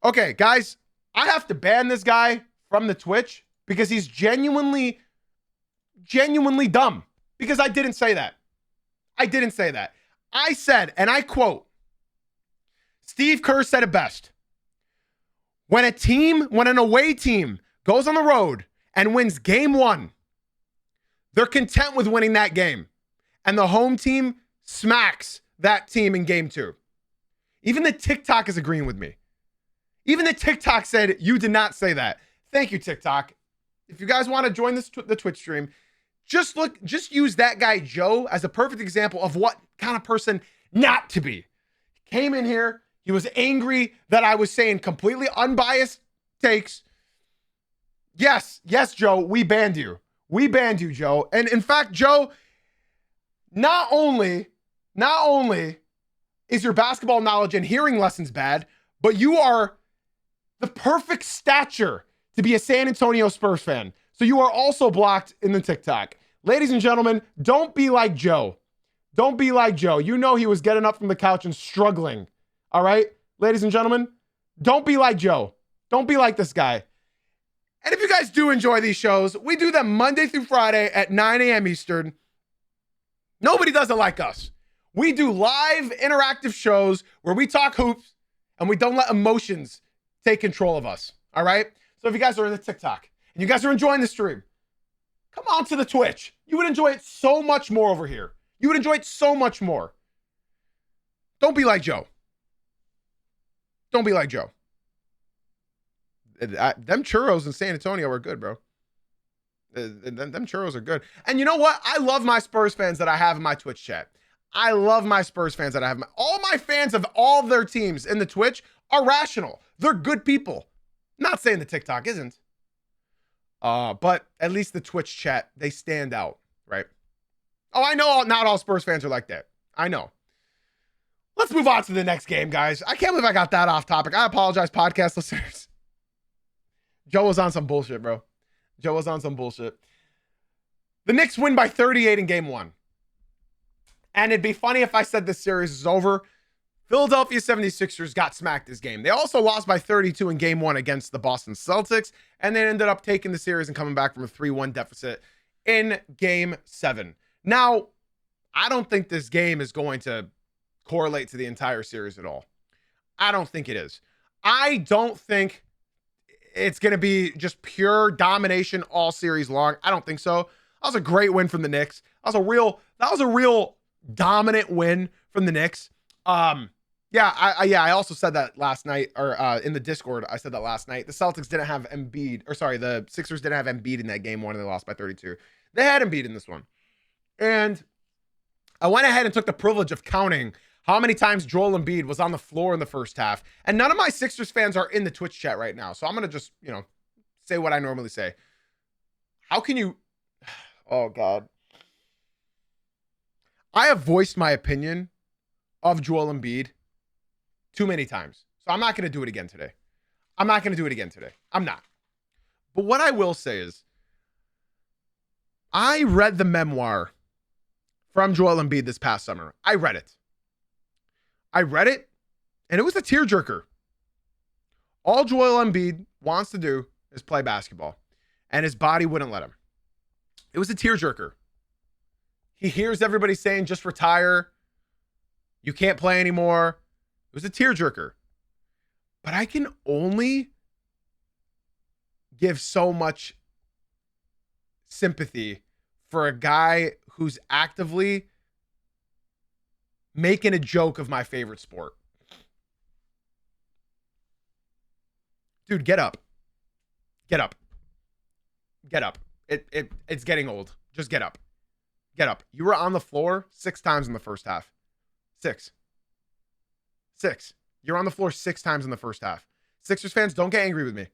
Okay, guys, I have to ban this guy from the Twitch because he's genuinely dumb. Because I didn't say that. I didn't say that. I said, and I quote, Steve Kerr said it best. When an away team goes on the road and wins game one, they're content with winning that game. And the home team smacks that team in game two. Even the TikTok is agreeing with me. Even the TikTok said you did not say that. Thank you, TikTok. If you guys want to join the Twitch stream, just use that guy, Joe, as a perfect example of what kind of person not to be. He came in here. He was angry that I was saying completely unbiased takes. Yes, Joe, we banned you. We banned you, Joe. And in fact, Joe, not only is your basketball knowledge and hearing lessons bad, but you are the perfect stature to be a San Antonio Spurs fan. So you are also blocked in the TikTok. Ladies and gentlemen, don't be like Joe. Don't be like Joe. You know he was getting up from the couch and struggling. All right? Ladies and gentlemen, don't be like Joe. Don't be like this guy. And if you guys do enjoy these shows, we do them Monday through Friday at 9 a.m. Eastern. Nobody does it like us. We do live interactive shows where we talk hoops and we don't let emotions take control of us. All right? So if you guys are in the TikTok and you guys are enjoying the stream, come on to the Twitch. You would enjoy it so much more over here. You would enjoy it so much more. Don't be like Joe. Don't be like Joe. Them churros in San Antonio are good, bro. Them churros are good. And you know what? I love my Spurs fans that I have in my Twitch chat. I love my Spurs fans that I have. All my fans of all of their teams in the Twitch are rational. They're good people. Not saying the TikTok isn't. But at least the Twitch chat, they stand out, right? Oh, I know not all Spurs fans are like that. I know. Let's move on to the next game, guys. I can't believe I got that off topic. I apologize, podcast listeners. Joe was on some bullshit, bro. Joe was on some bullshit. The Knicks win by 38 in game one. And it'd be funny if I said this series is over. Philadelphia 76ers got smacked this game. They also lost by 32 in game one against the Boston Celtics. And they ended up taking the series and coming back from a 3-1 deficit in game seven. Now, I don't think this game is going to correlate to the entire series at all. I don't think it is. I don't think it's going to be just pure domination all series long. I don't think so. That was a great win from the Knicks. That was a real dominant win from the Knicks. I also said that last night, or in the Discord, I said that last night. The Celtics didn't have Embiid, the Sixers didn't have Embiid in that game one, and they lost by 32. They had Embiid in this one. And I went ahead and took the privilege of counting how many times Joel Embiid was on the floor in the first half. And none of my Sixers fans are in the Twitch chat right now. So I'm going to just, say what I normally say. How can you... Oh, God. I have voiced my opinion of Joel Embiid too many times. So I'm not going to do it again today. I'm not. But what I will say is, I read the memoir from Joel Embiid this past summer. I read it, and it was a tearjerker. All Joel Embiid wants to do is play basketball, and his body wouldn't let him. It was a tearjerker. He hears everybody saying, just retire. You can't play anymore. It was a tearjerker. But I can only give so much sympathy for a guy who's actively making a joke of my favorite sport. Dude, get up. It's getting old. Just get up. Get up. You were on the floor 6 times in the first half. 6. You're on the floor 6 times in the first half. Sixers fans, don't get angry with me.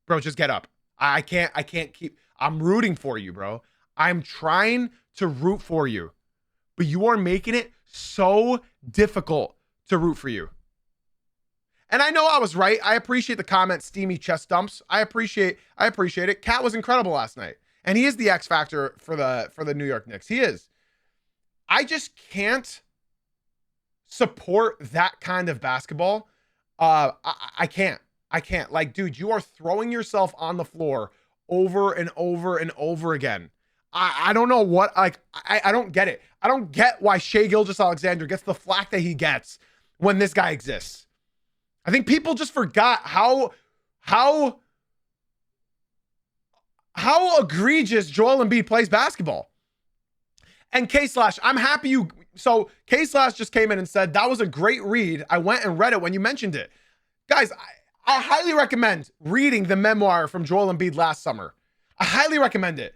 Bro, just get up. I can't keep. I'm rooting for you, bro. I'm trying to root for you. But you are making it so difficult to root for you. And I know I was right. I appreciate the comment, steamy chest dumps. I appreciate it. Cat was incredible last night. And he is the X factor for the New York Knicks. He is. I just can't support that kind of basketball. I can't. Like, dude, you are throwing yourself on the floor over and over and over again. I don't know what, like, I don't get it. I don't get why Shai Gilgeous-Alexander gets the flack that he gets when this guy exists. I think people just forgot how egregious Joel Embiid plays basketball. And K/, I'm happy you, so K/ just came in and said, that was a great read. I went and read it when you mentioned it. Guys, I highly recommend reading the memoir from Joel Embiid last summer. I highly recommend it.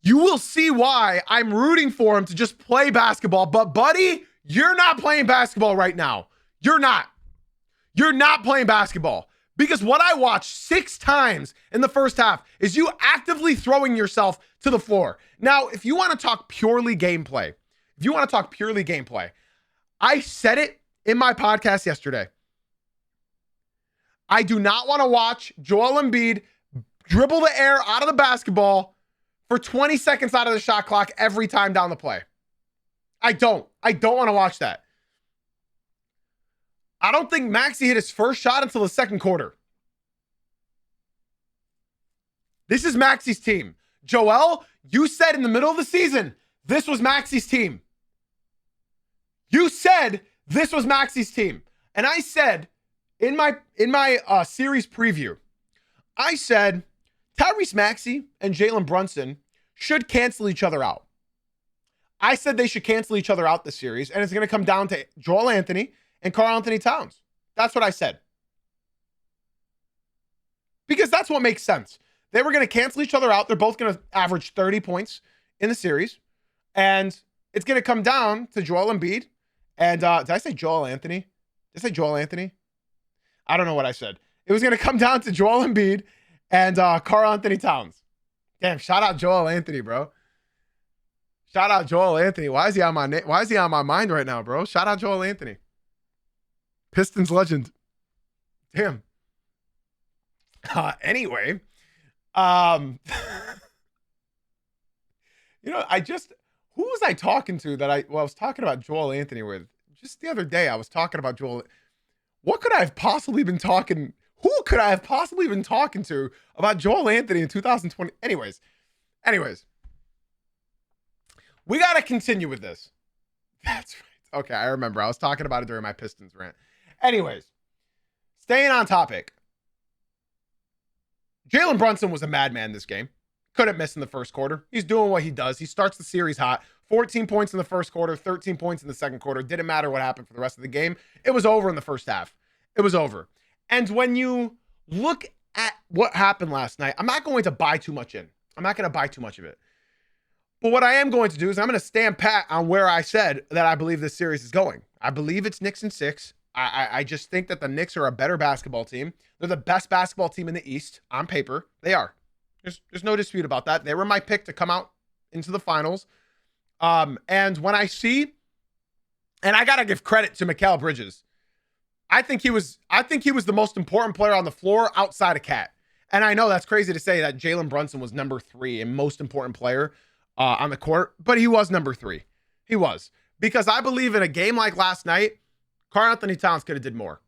You will see why I'm rooting for him to just play basketball. But buddy, you're not playing basketball right now. You're not. You're not playing basketball. Because what I watched 6 times in the first half is you actively throwing yourself to the floor. Now, if you want to talk purely gameplay, I said it in my podcast yesterday. I do not want to watch Joel Embiid dribble the air out of the basketball for 20 seconds out of the shot clock every time down the play. I don't want to watch that. I don't think Maxey hit his first shot until the second quarter. This is Maxey's team. Joel, you said in the middle of the season, this was Maxey's team. You said this was Maxey's team. And I said in my series preview, I said Tyrese Maxey and Jalen Brunson should cancel each other out. I said they should cancel each other out this series, and it's going to come down to Joel Anthony and Karl-Anthony Towns. That's what I said. Because that's what makes sense. They were going to cancel each other out. They're both going to average 30 points in the series. And it's going to come down to Joel Embiid. And did I say Joel Anthony? Did I say Joel Anthony? I don't know what I said. It was going to come down to Joel Embiid and Karl-Anthony Towns. Damn, shout out Joel Anthony, bro. Shout out Joel Anthony. Why is he on my mind right now, bro? Shout out Joel Anthony. Pistons legend. Damn. Anyway, who was I talking to that I was talking about Joel Anthony with just the other day? I was talking about Joel. Who could I have possibly been talking to about Joel Anthony in 2020? Anyways, we got to continue with this. That's right. Okay, I remember. I was talking about it during my Pistons rant. Anyways, staying on topic. Jalen Brunson was a madman this game. Couldn't miss in the first quarter. He's doing what he does. He starts the series hot. 14 points in the first quarter, 13 points in the second quarter. Didn't matter what happened for the rest of the game. It was over in the first half. It was over. And when you look at what happened last night, I'm not going to buy too much in. I'm not going to buy too much of it. But what I am going to do is I'm going to stand pat on where I said that I believe this series is going. I believe it's Knicks in 6. I just think that the Knicks are a better basketball team. They're the best basketball team in the East on paper. They are. There's no dispute about that. They were my pick to come out into the finals. And when I see, and I got to give credit to Mikal Bridges. I think he was the most important player on the floor outside of Cat. And I know that's crazy to say that Jalen Brunson was number 3 and most important player on the court, but he was number 3. He was. Because I believe in a game like last night, Karl-Anthony Towns could have did more.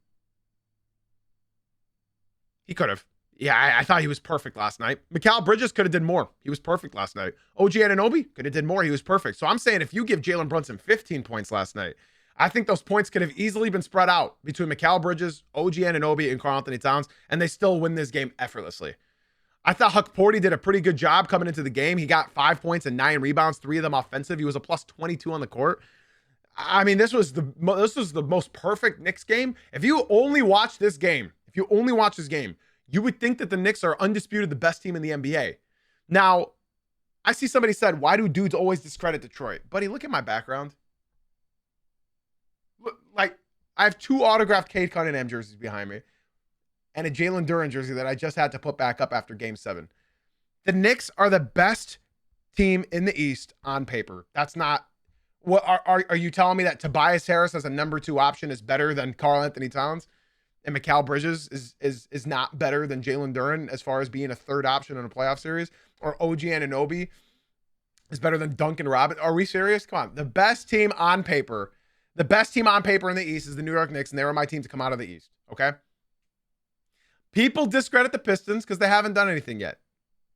He could have. Yeah, I thought he was perfect last night. Mikal Bridges could have did more. He was perfect last night. OG Anunoby could have did more. He was perfect. So I'm saying if you give Jalen Brunson 15 points last night, I think those points could have easily been spread out between Mikal Bridges, OG Anunoby, and Karl-Anthony Towns, and they still win this game effortlessly. I thought Homecourt did a pretty good job coming into the game. He got 5 points and 9 rebounds, 3 of them offensive. He was a plus 22 on the court. I mean, this was the most perfect Knicks game. If you only watch this game, you would think that the Knicks are undisputed the best team in the NBA. Now, I see somebody said, why do dudes always discredit Detroit? Buddy, look at my background. Look, like, I have 2 autographed Cade Cunningham jerseys behind me and a Jalen Duren jersey that I just had to put back up after Game 7. The Knicks are the best team in the East on paper. That's not what are you telling me that Tobias Harris as a number 2 option is better than Karl Anthony Towns, and Mikal Bridges is not better than Jalen Duren as far as being a 3rd option in a playoff series, or OG Anunoby is better than Duncan Robinson? Are we serious? Come on. The best team on paper in the East is the New York Knicks, and they were my team to come out of the East. Okay. People discredit the Pistons because they haven't done anything yet.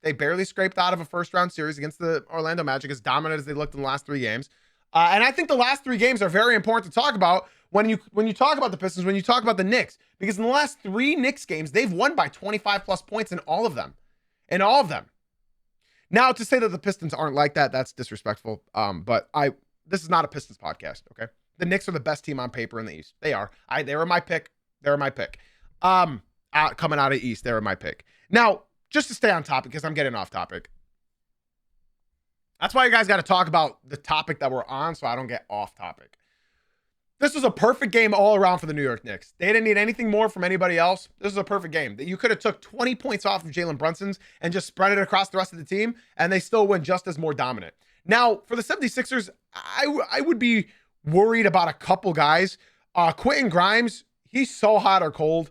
They barely scraped out of a 1st-round series against the Orlando Magic, as dominant as they looked in the last 3 games. And I think the last 3 games are very important to talk about when you talk about the Pistons, when you talk about the Knicks, because in the last 3 Knicks games, they've won by 25 plus points in all of them. Now, to say that the Pistons aren't like that, that's disrespectful. But this is not a Pistons podcast, okay? The Knicks are the best team on paper in the East. They are. They were my pick. Coming out of East, they were my pick. Now, just to stay on topic, because I'm getting off topic. That's why you guys got to talk about the topic that we're on, so I don't get off topic. This was a perfect game all around for the New York Knicks. They didn't need anything more from anybody else. This was a perfect game. That you could have took 20 points off of Jalen Brunson's and just spread it across the rest of the team, and they still win just as more dominant. Now, for the 76ers, I would be worried about a couple guys. Quentin Grimes, he's so hot or cold.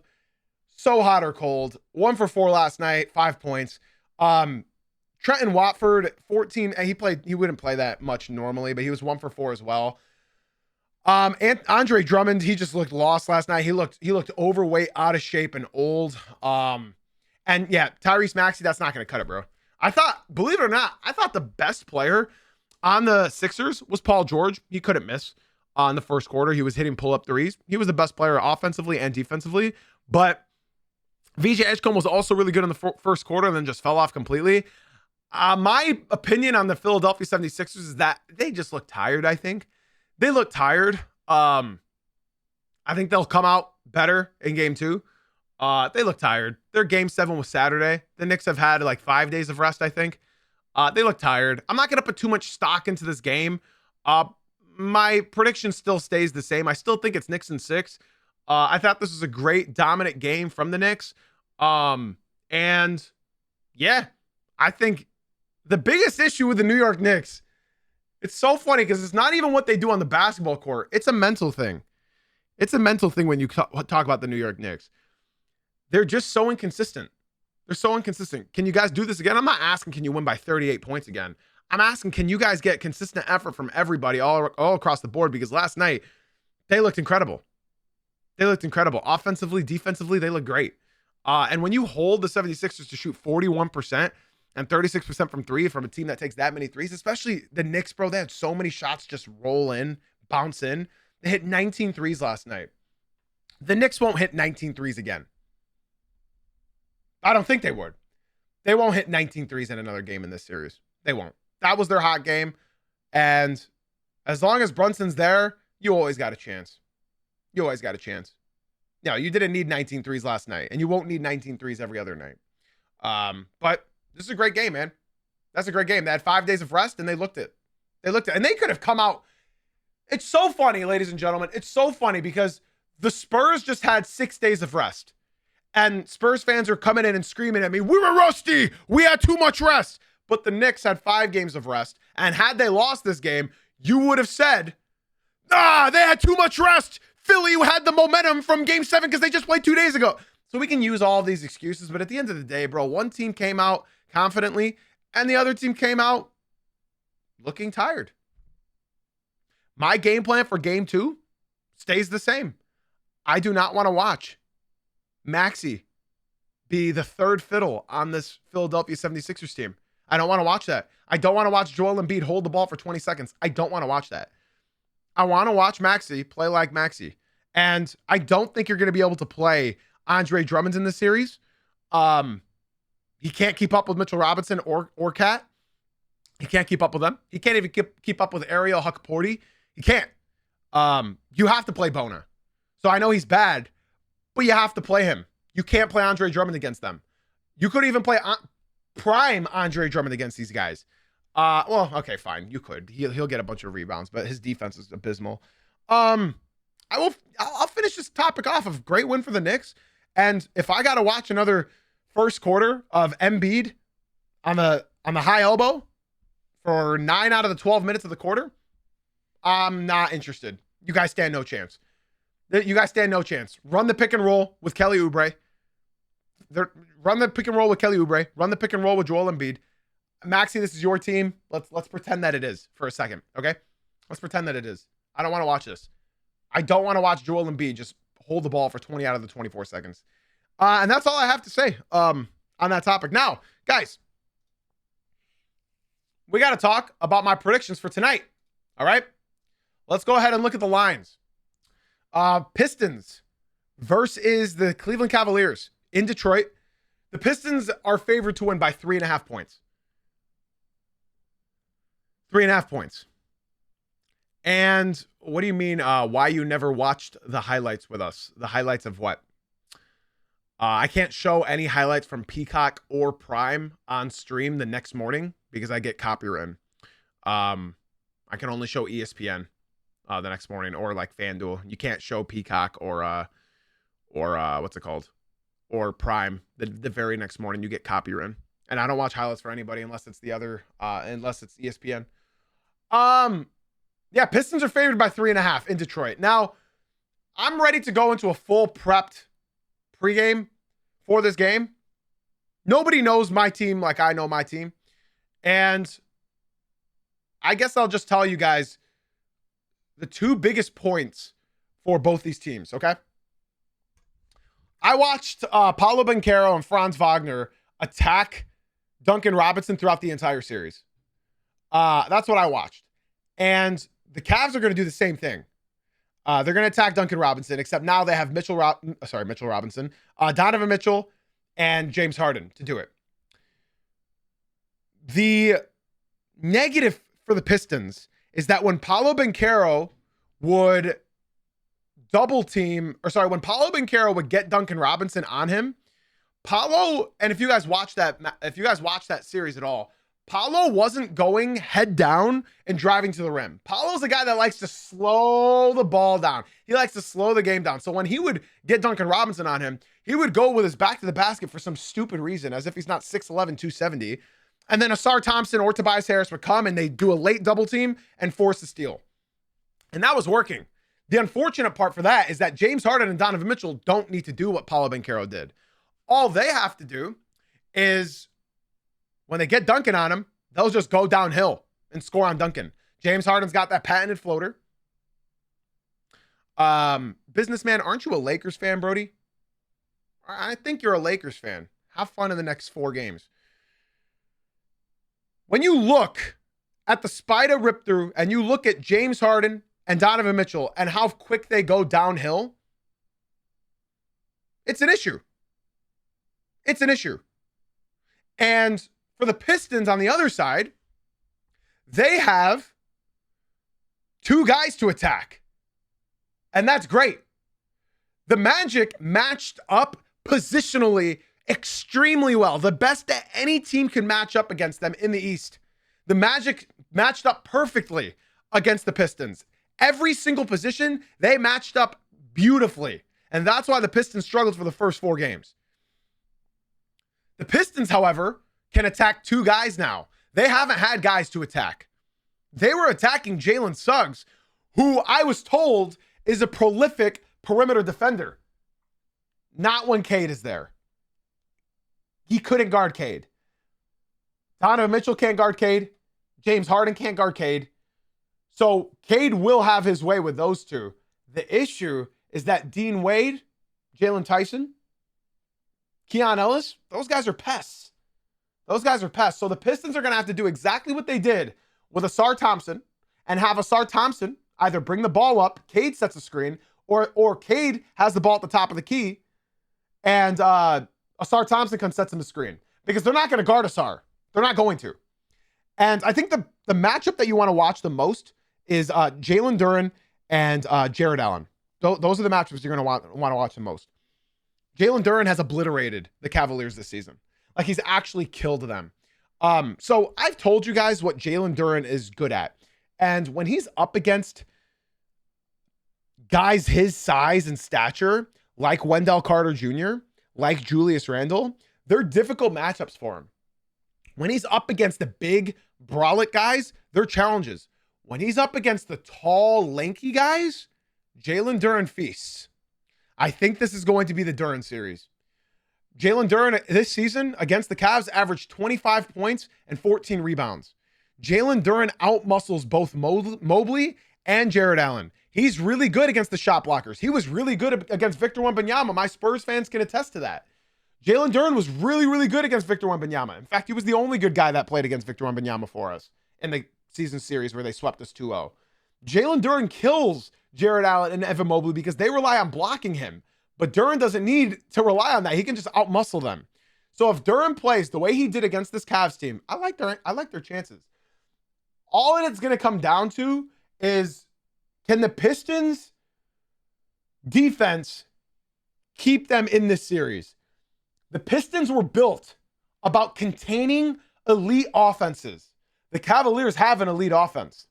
1 for 4 last night, 5 points. Trenton Watford, 14. He wouldn't play that much normally, but he was 1 for 4 as well. And Andre Drummond, he just looked lost last night. He looked overweight, out of shape, and old. And yeah, Tyrese Maxey, that's not going to cut it, bro. Believe it or not, I thought the best player on the Sixers was Paul George. He couldn't miss in the first quarter. He was hitting pull-up threes. He was the best player offensively and defensively. But VJ Edgecombe was also really good in the first quarter and then just fell off completely. My opinion on the Philadelphia 76ers is that they just look tired, I think. They look tired. I think they'll come out better in game 2. They look tired. Their game 7 was Saturday. The Knicks have had like 5 days of rest, I think. They look tired. I'm not going to put too much stock into this game. My prediction still stays the same. I still think it's Knicks in 6. I thought this was a great dominant game from the Knicks. And yeah, I think the biggest issue with the New York Knicks, it's so funny because it's not even what they do on the basketball court. It's a mental thing. It's a mental thing when you talk about the New York Knicks. They're just so inconsistent. They're so inconsistent. Can you guys do this again? I'm not asking, can you win by 38 points again? I'm asking, can you guys get consistent effort from everybody all across the board? Because last night, they looked incredible. Offensively, defensively, they look great. And when you hold the 76ers to shoot 41% and 36% from 3 from a team that takes that many threes, especially the Knicks, bro, they had so many shots just roll in, bounce in. They hit 19 threes last night. The Knicks won't hit 19 threes again. I don't think they would. They won't hit 19 threes in another game in this series. They won't. That was their hot game. And as long as Brunson's there, you always got a chance. You didn't need 19 threes last night, and you won't need 19 threes every other night. But this is a great game, man. That's a great game. They had 5 days of rest, and they looked it. And they could have come out. It's so funny, ladies and gentlemen. It's so funny because the Spurs just had 6 days of rest. And Spurs fans are coming in and screaming at me, we were rusty. We had too much rest. But the Knicks had 5 games of rest. And had they lost this game, you would have said, they had too much rest. Philly had the momentum from game 7 because they just played 2 days ago. So we can use all of these excuses. But at the end of the day, bro, one team came out confidently and the other team came out looking tired. My game plan for game 2 stays the same. I do not want to watch Maxey be the third fiddle on this Philadelphia 76ers team. I don't want to watch that. I don't want to watch Joel Embiid hold the ball for 20 seconds. I don't want to watch that. I want to watch Maxey play like Maxey. And I don't think you're going to be able to play Andre Drummond in this series. He can't keep up with Mitchell Robinson or Cat. He can't keep up with them. He can't even keep up with Ariel Huckporty. He can't. You have to play Bona. So I know he's bad, but you have to play him. You can't play Andre Drummond against them. You could even play prime Andre Drummond against these guys. Well, okay, fine. You could. He'll get a bunch of rebounds, but his defense is abysmal. I'll finish this topic off of great win for the Knicks. And if I got to watch another first quarter of Embiid on the high elbow for 9 out of the 12 minutes of the quarter, I'm not interested. You guys stand no chance. You guys stand no chance. Run the pick and roll with Kelly Oubre. Run the pick and roll with Kelly Oubre. Run the pick and roll with Joel Embiid. Maxey, this is your team. Let's pretend that it is for a second, okay? Let's pretend that it is. I don't want to watch this. I don't want to watch Joel Embiid just hold the ball for 20 out of the 24 seconds. And that's all I have to say on that topic. Now, guys, we got to talk about my predictions for tonight, all right? Let's go ahead and look at the lines. Pistons versus the Cleveland Cavaliers in Detroit. The Pistons are favored to win by 3.5 points. 3.5 points. And what do you mean, why you never watched the highlights with us? The highlights of what? I can't show any highlights from Peacock or Prime on stream the next morning because I get copyright. I can only show ESPN the next morning, or like FanDuel. You can't show Peacock or what's it called? Or Prime the very next morning. You get copyright. And I don't watch highlights for anybody unless it's unless it's ESPN. Yeah, Pistons are favored by 3.5 in Detroit. Now, I'm ready to go into a full prepped pregame for this game. Nobody knows my team like I know my team. And I guess I'll just tell you guys the two biggest points for both these teams, okay? I watched Paolo Banchero and Franz Wagner attack Duncan Robinson throughout the entire series. That's what I watched. And the Cavs are going to do the same thing. They're going to attack Duncan Robinson, except now they have Mitchell Robinson, Donovan Mitchell, and James Harden to do it. The negative for the Pistons is that when Paolo Banchero would when Paolo Banchero would get Duncan Robinson on him, Paolo, and if you guys watch that series at all, Paolo wasn't going head down and driving to the rim. Paolo's a guy that likes to slow the ball down. He likes to slow the game down. So when he would get Duncan Robinson on him, he would go with his back to the basket for some stupid reason, as if he's not 6'11", 270. And then Asar Thompson or Tobias Harris would come and they do a late double team and force the steal. And that was working. The unfortunate part for that is that James Harden and Donovan Mitchell don't need to do what Paolo Banchero did. All they have to do is when they get Duncan on him, they'll just go downhill and score on Duncan. James Harden's got that patented floater. Businessman, aren't you a Lakers fan, Brody? I think you're a Lakers fan. Have fun in the next 4 games. When you look at the spider rip through and you look at James Harden and Donovan Mitchell and how quick they go downhill, it's an issue. It's an issue. And for the Pistons on the other side, they have 2 guys to attack. And that's great. The Magic matched up positionally extremely well. The best that any team can match up against them in the East. The Magic matched up perfectly against the Pistons. Every single position, they matched up beautifully. And that's why the Pistons struggled for the first 4 games. The Pistons, however, can attack 2 guys now. They haven't had guys to attack. They were attacking Jalen Suggs, who I was told is a prolific perimeter defender. Not when Cade is there. He couldn't guard Cade. Donovan Mitchell can't guard Cade. James Harden can't guard Cade. So Cade will have his way with those 2. The issue is that Dean Wade, Jalen Tyson, Keon Ellis, those guys are pests. Those guys are pests. So the Pistons are going to have to do exactly what they did with Asar Thompson and have Asar Thompson either bring the ball up, Cade sets a screen, or Cade has the ball at the top of the key, and Asar Thompson comes sets him a screen. Because they're not going to guard Asar. They're not going to. And I think the matchup that you want to watch the most is Jalen Duren and Jared Allen. Those are the matchups you're going to want to watch the most. Jalen Duren has obliterated the Cavaliers this season. Like, he's actually killed them. So I've told you guys what Jalen Duren is good at. And when he's up against guys his size and stature, like Wendell Carter Jr., like Julius Randle, they're difficult matchups for him. When he's up against the big, brolic guys, they're challenges. When he's up against the tall, lanky guys, Jalen Duren feasts. I think this is going to be the Duren series. Jalen Duren this season against the Cavs averaged 25 points and 14 rebounds. Jalen Duren outmuscles both Mobley and Jared Allen. He's really good against the shot blockers. He was really good against Victor Wembanyama. My Spurs fans can attest to that. Jalen Duren was really, really good against Victor Wembanyama. In fact, he was the only good guy that played against Victor Wembanyama for us in the season series where they swept us 2-0. Jalen Duren kills Jared Allen and Evan Mobley because they rely on blocking him. But Duren doesn't need to rely on that. He can just outmuscle them. So if Duren plays the way he did against this Cavs team, I like their chances. All it's going to come down to is, can the Pistons defense keep them in this series? The Pistons were built about containing elite offenses. The Cavaliers have an elite offense.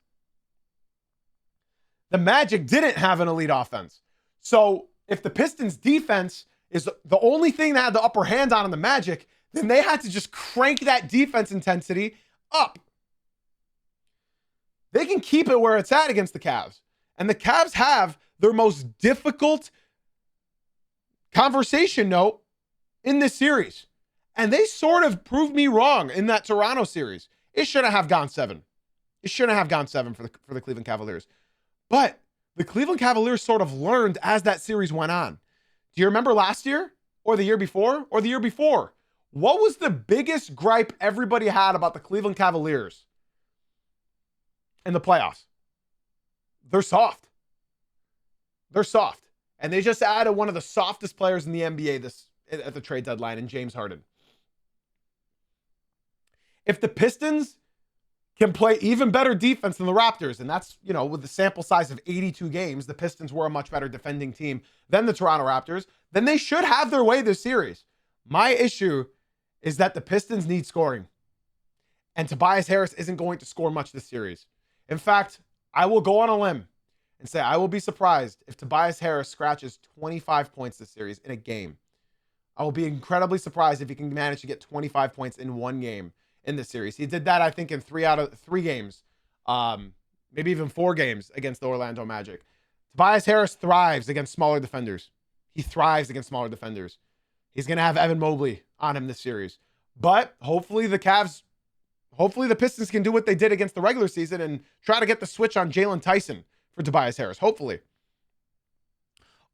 The Magic didn't have an elite offense. So if the Pistons defense is the only thing that had the upper hand on the Magic, then they had to just crank that defense intensity up. They can keep it where it's at against the Cavs. And the Cavs have their most difficult conversation note in this series. And they sort of proved me wrong in that Toronto series. It shouldn't have gone 7. It shouldn't have gone 7 for the Cleveland Cavaliers. But the Cleveland Cavaliers sort of learned as that series went on. Do you remember last year or the year before or the year before? What was the biggest gripe everybody had about the Cleveland Cavaliers in the playoffs? They're soft. They're soft. And they just added one of the softest players in the NBA at the trade deadline in James Harden. If the Pistons can play even better defense than the Raptors, and that's, with the sample size of 82 games, the Pistons were a much better defending team than the Toronto Raptors, then they should have their way this series. My issue is that the Pistons need scoring. And Tobias Harris isn't going to score much this series. In fact, I will go on a limb and say I will be surprised if Tobias Harris scratches 25 points this series in a game. I will be incredibly surprised if he can manage to get 25 points in one game in this series. He did that, I think, in 3 out of 3 games, maybe even 4 games against the Orlando Magic. Tobias Harris thrives against smaller defenders. He thrives against smaller defenders. He's going to have Evan Mobley on him this series. But hopefully the Pistons can do what they did against the regular season and try to get the switch on Jalen Tyson for Tobias Harris. Hopefully.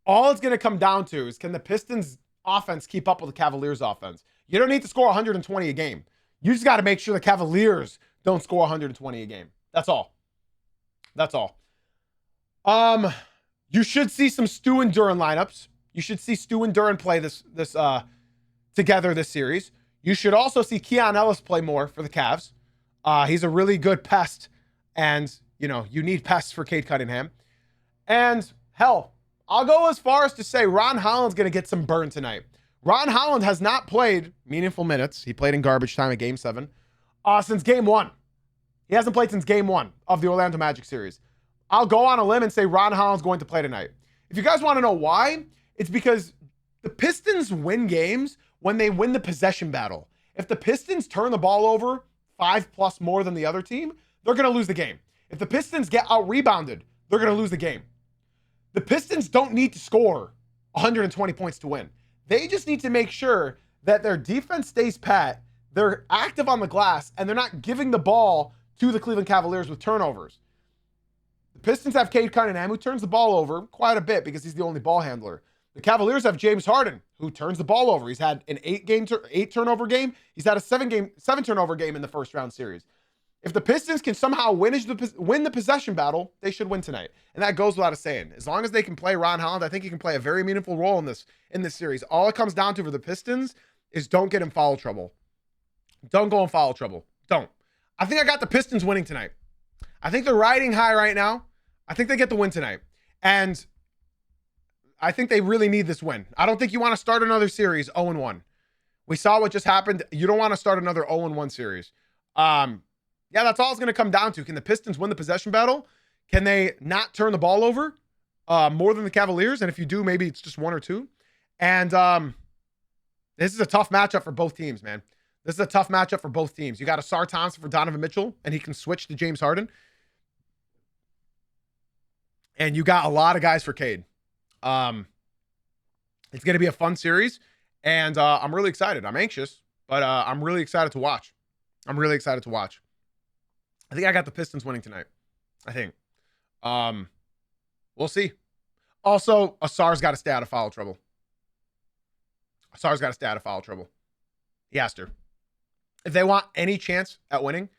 All it's going to come down to is, can the Pistons offense keep up with the Cavaliers offense? You don't need to score 120 a game. You just got to make sure the Cavaliers don't score 120 a game. That's all. That's all. You should see some Stu and Duren lineups. You should see Stu and Duren play this together this series. You should also see Keon Ellis play more for the Cavs. He's a really good pest, and you need pests for Cade Cunningham. And hell, I'll go as far as to say Ron Holland's going to get some burn tonight. Ron Holland has not played meaningful minutes. He played in garbage time at Game 7 since Game 1. He hasn't played since Game 1 of the Orlando Magic series. I'll go on a limb and say Ron Holland's going to play tonight. If you guys want to know why, it's because the Pistons win games when they win the possession battle. If the Pistons turn the ball over 5+ more than the other team, they're going to lose the game. If the Pistons get out-rebounded, they're going to lose the game. The Pistons don't need to score 120 points to win. They just need to make sure that their defense stays pat, they're active on the glass, and they're not giving the ball to the Cleveland Cavaliers with turnovers. The Pistons have Cade Cunningham, who turns the ball over quite a bit because he's the only ball handler. The Cavaliers have James Harden, who turns the ball over. He's had an 8 turnover game. He's had a 7 turnover game in the first round series. If the Pistons can somehow win the possession battle, they should win tonight. And that goes without saying. As long as they can play Ron Holland, I think he can play a very meaningful role in this series. All it comes down to for the Pistons is don't get in foul trouble. Don't go in foul trouble. Don't. I think I got the Pistons winning tonight. I think they're riding high right now. I think they get the win tonight. And I think they really need this win. I don't think you want to start another series 0-1. We saw what just happened. You don't want to start another 0-1 series. Yeah, that's all it's going to come down to. Can the Pistons win the possession battle? Can they not turn the ball over more than the Cavaliers? And if you do, maybe it's just one or two. And this is a tough matchup for both teams, man. This is a tough matchup for both teams. You got Asar Thompson for Donovan Mitchell, and he can switch to James Harden. And you got a lot of guys for Cade. It's going to be a fun series, and I'm really excited. I'm anxious, but I'm really excited to watch. I'm really excited to watch. I think I got the Pistons winning tonight. I think. We'll see. Also, Asar's got to stay out of foul trouble. Asar's got to stay out of foul trouble. He has to. If they want any chance at winning,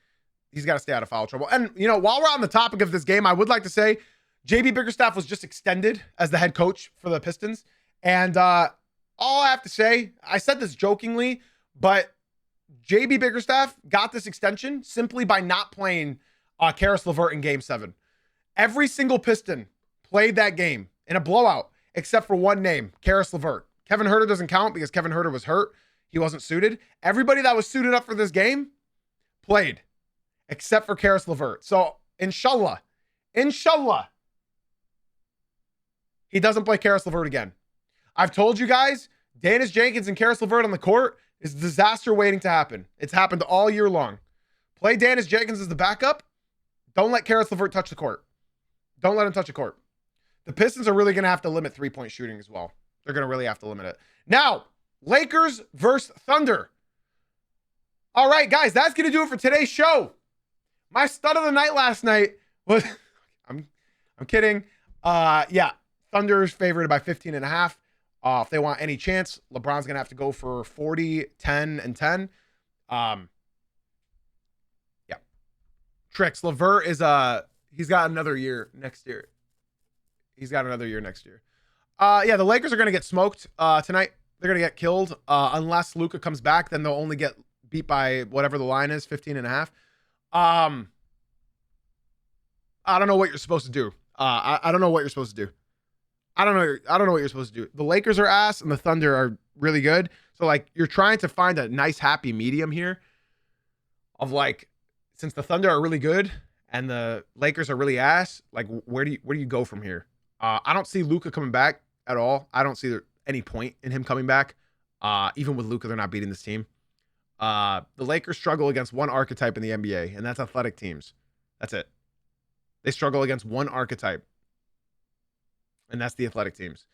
he's got to stay out of foul trouble. And, you know, while we're on the topic of this game, I would like to say JB Bickerstaff was just extended as the head coach for the Pistons. And all I have to say, I said this jokingly, but JB Bickerstaff got this extension simply by not playing Karis LeVert in Game 7. Every single Piston played that game in a blowout, except for one name, Karis LeVert. Kevin Huerter doesn't count because Kevin Huerter was hurt. He wasn't suited. Everybody that was suited up for this game played, except for Karis LeVert. So, inshallah, he doesn't play Karis LeVert again. I've told you guys, Danis Jenkins and Karis LeVert on the court is a disaster waiting to happen. It's happened all year long. Play Danis Jenkins as the backup. Don't let Karis LeVert touch the court. Don't let him touch the court. The Pistons are really going to have to limit three-point shooting as well. They're going to really have to limit it. Now, Lakers versus Thunder. All right, guys, that's going to do it for today's show. My stud of the night last night was, I'm kidding. Yeah, Thunder's favored by 15.5. If they want any chance, LeBron's going to have to go for 40, 10, and 10. Yeah. Tricks. LeVert is, he's got another year next year. Yeah, the Lakers are going to get smoked tonight. They're going to get killed. Unless Luka comes back, then they'll only get beat by whatever the line is, 15.5. I don't know what you're supposed to do. I don't know what you're supposed to do. I don't know what you're supposed to do. The Lakers are ass and the Thunder are really good. So like you're trying to find a nice happy medium here of like, since the Thunder are really good and the Lakers are really ass, like where do you go from here? I don't see Luka coming back at all. I don't see any point in him coming back. Even with Luka, they're not beating this team. The Lakers struggle against one archetype in the NBA, and that's athletic teams. That's it. They struggle against one archetype, and that's the athletic teams.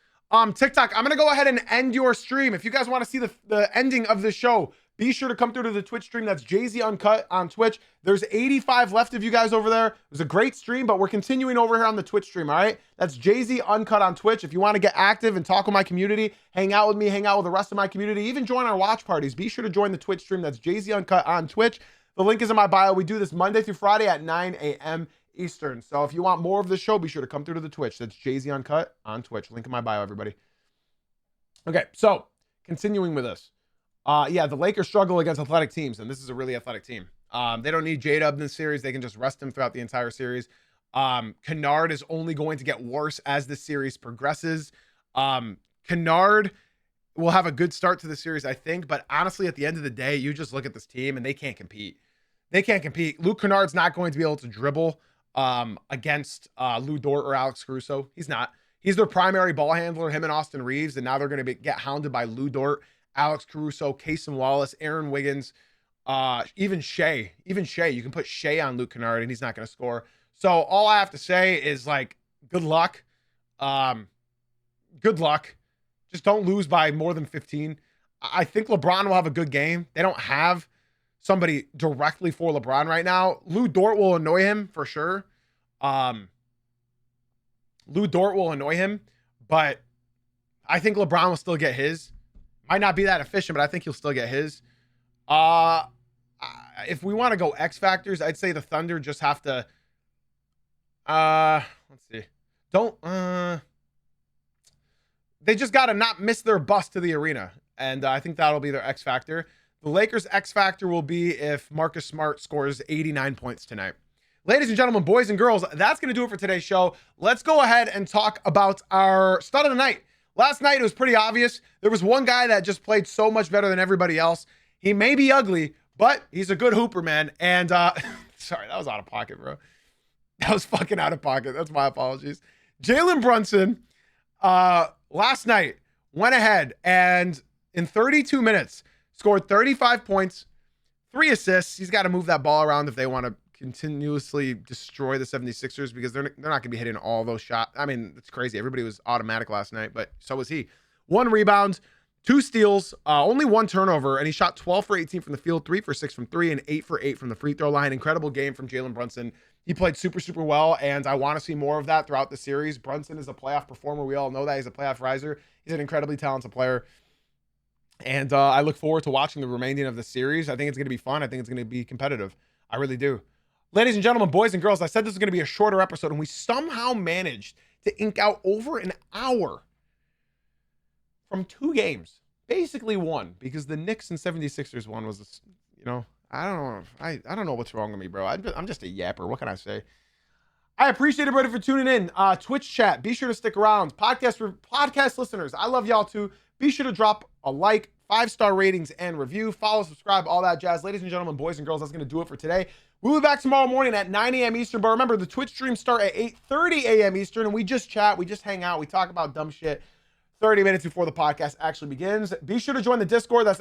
TikTok, I'm going to go ahead and end your stream. If you guys want to see the ending of the show, be sure to come through to the Twitch stream. That's Jay-Z Uncut on Twitch. There's 85 left of you guys over there. It was a great stream, but we're continuing over here on the Twitch stream, all right? That's Jay-Z Uncut on Twitch. If you want to get active and talk with my community, hang out with me, hang out with the rest of my community, even join our watch parties, be sure to join the Twitch stream. That's Jay-Z Uncut on Twitch. The link is in my bio. We do this Monday through Friday at 9 a.m. Eastern. So if you want more of the show, be sure to come through to the Twitch. That's Jay-Z Uncut on Twitch. Link in my bio, everybody. Okay, so continuing with this. Yeah, the Lakers struggle against athletic teams, and this is a really athletic team. They don't need J-Dub in this series. They can just rest him throughout the entire series. Kennard is only going to get worse as the series progresses. Kennard will have a good start to the series, I think, but honestly, at the end of the day, you just look at this team, and they can't compete. They can't compete. Luke Kennard's not going to be able to dribble against Lou Dort or Alex Caruso. He's not. He's their primary ball handler, him and Austin Reeves, and now they're going to get hounded by Lou Dort, Alex Caruso, Cason Wallace, Aaron Wiggins, even Shea. Even Shea. You can put Shea on Luke Kennard, and he's not going to score. So all I have to say is, like, good luck. Good luck. Just don't lose by more than 15. I think LeBron will have a good game. They don't have somebody directly for LeBron right now. Lou Dort will annoy him for sure. Lou Dort will annoy him, but I think LeBron will still get his. Might not be that efficient, but I think he'll still get his. If we want to go X factors, I'd say the Thunder just have to, let's see. They just got to not miss their bus to the arena. And I think that'll be their X factor. The Lakers' X factor will be if Marcus Smart scores 89 points tonight. Ladies and gentlemen, boys and girls, that's going to do it for today's show. Let's go ahead and talk about our stud of the night. Last night, it was pretty obvious. There was one guy that just played so much better than everybody else. He may be ugly, But he's a good hooper, man. And sorry, that was out of pocket, bro. That was fucking out of pocket. That's my apologies. Jalen Brunson last night went ahead and in 32 minutes scored 35 points, 3 assists. He's got to move that ball around if they want to continuously destroy the 76ers because they're not going to be hitting all those shots. I mean, it's crazy. Everybody was automatic last night, but so was he. 1 rebound, 2 steals, only 1 turnover, and he shot 12 for 18 from the field, 3 for 6 from 3, and 8 for 8 from the free throw line. Incredible game from Jalen Brunson. He played super, super well, and I want to see more of that throughout the series. Brunson is a playoff performer. We all know that. He's a playoff riser. He's an incredibly talented player. And I look forward to watching the remaining of the series. I think it's going to be fun. I think it's going to be competitive. I really do. Ladies and gentlemen, boys and girls, I said this was going to be a shorter episode, and we somehow managed to ink out over an hour from 2 games. Basically 1, because the Knicks and 76ers one was, I don't know what's wrong with me, bro. I'm just a yapper. What can I say? I appreciate everybody for tuning in. Twitch chat, be sure to stick around. Podcast listeners, I love y'all too. Be sure to drop a like, 5-star ratings and review. Follow, subscribe, all that jazz. Ladies and gentlemen, boys and girls, that's going to do it for today. We'll be back tomorrow morning at 9 a.m. Eastern. But remember, the Twitch streams start at 8:30 a.m. Eastern, and we just chat, we just hang out, we talk about dumb shit 30 minutes before the podcast actually begins. Be sure to join the Discord. That's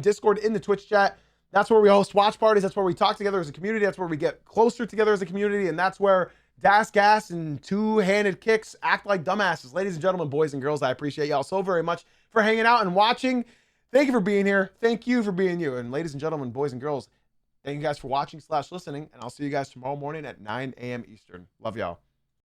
!Discord in the Twitch chat. That's where we host watch parties. That's where we talk together as a community. That's where we get closer together as a community. And that's where Das Gas and Two-Handed Kicks act like dumbasses. Ladies and gentlemen, boys and girls, I appreciate y'all so very much for hanging out and watching. Thank you for being here. Thank you for being you. And ladies and gentlemen, boys and girls, thank you guys for watching / listening. And I'll see you guys tomorrow morning at 9 a.m. Eastern. Love y'all.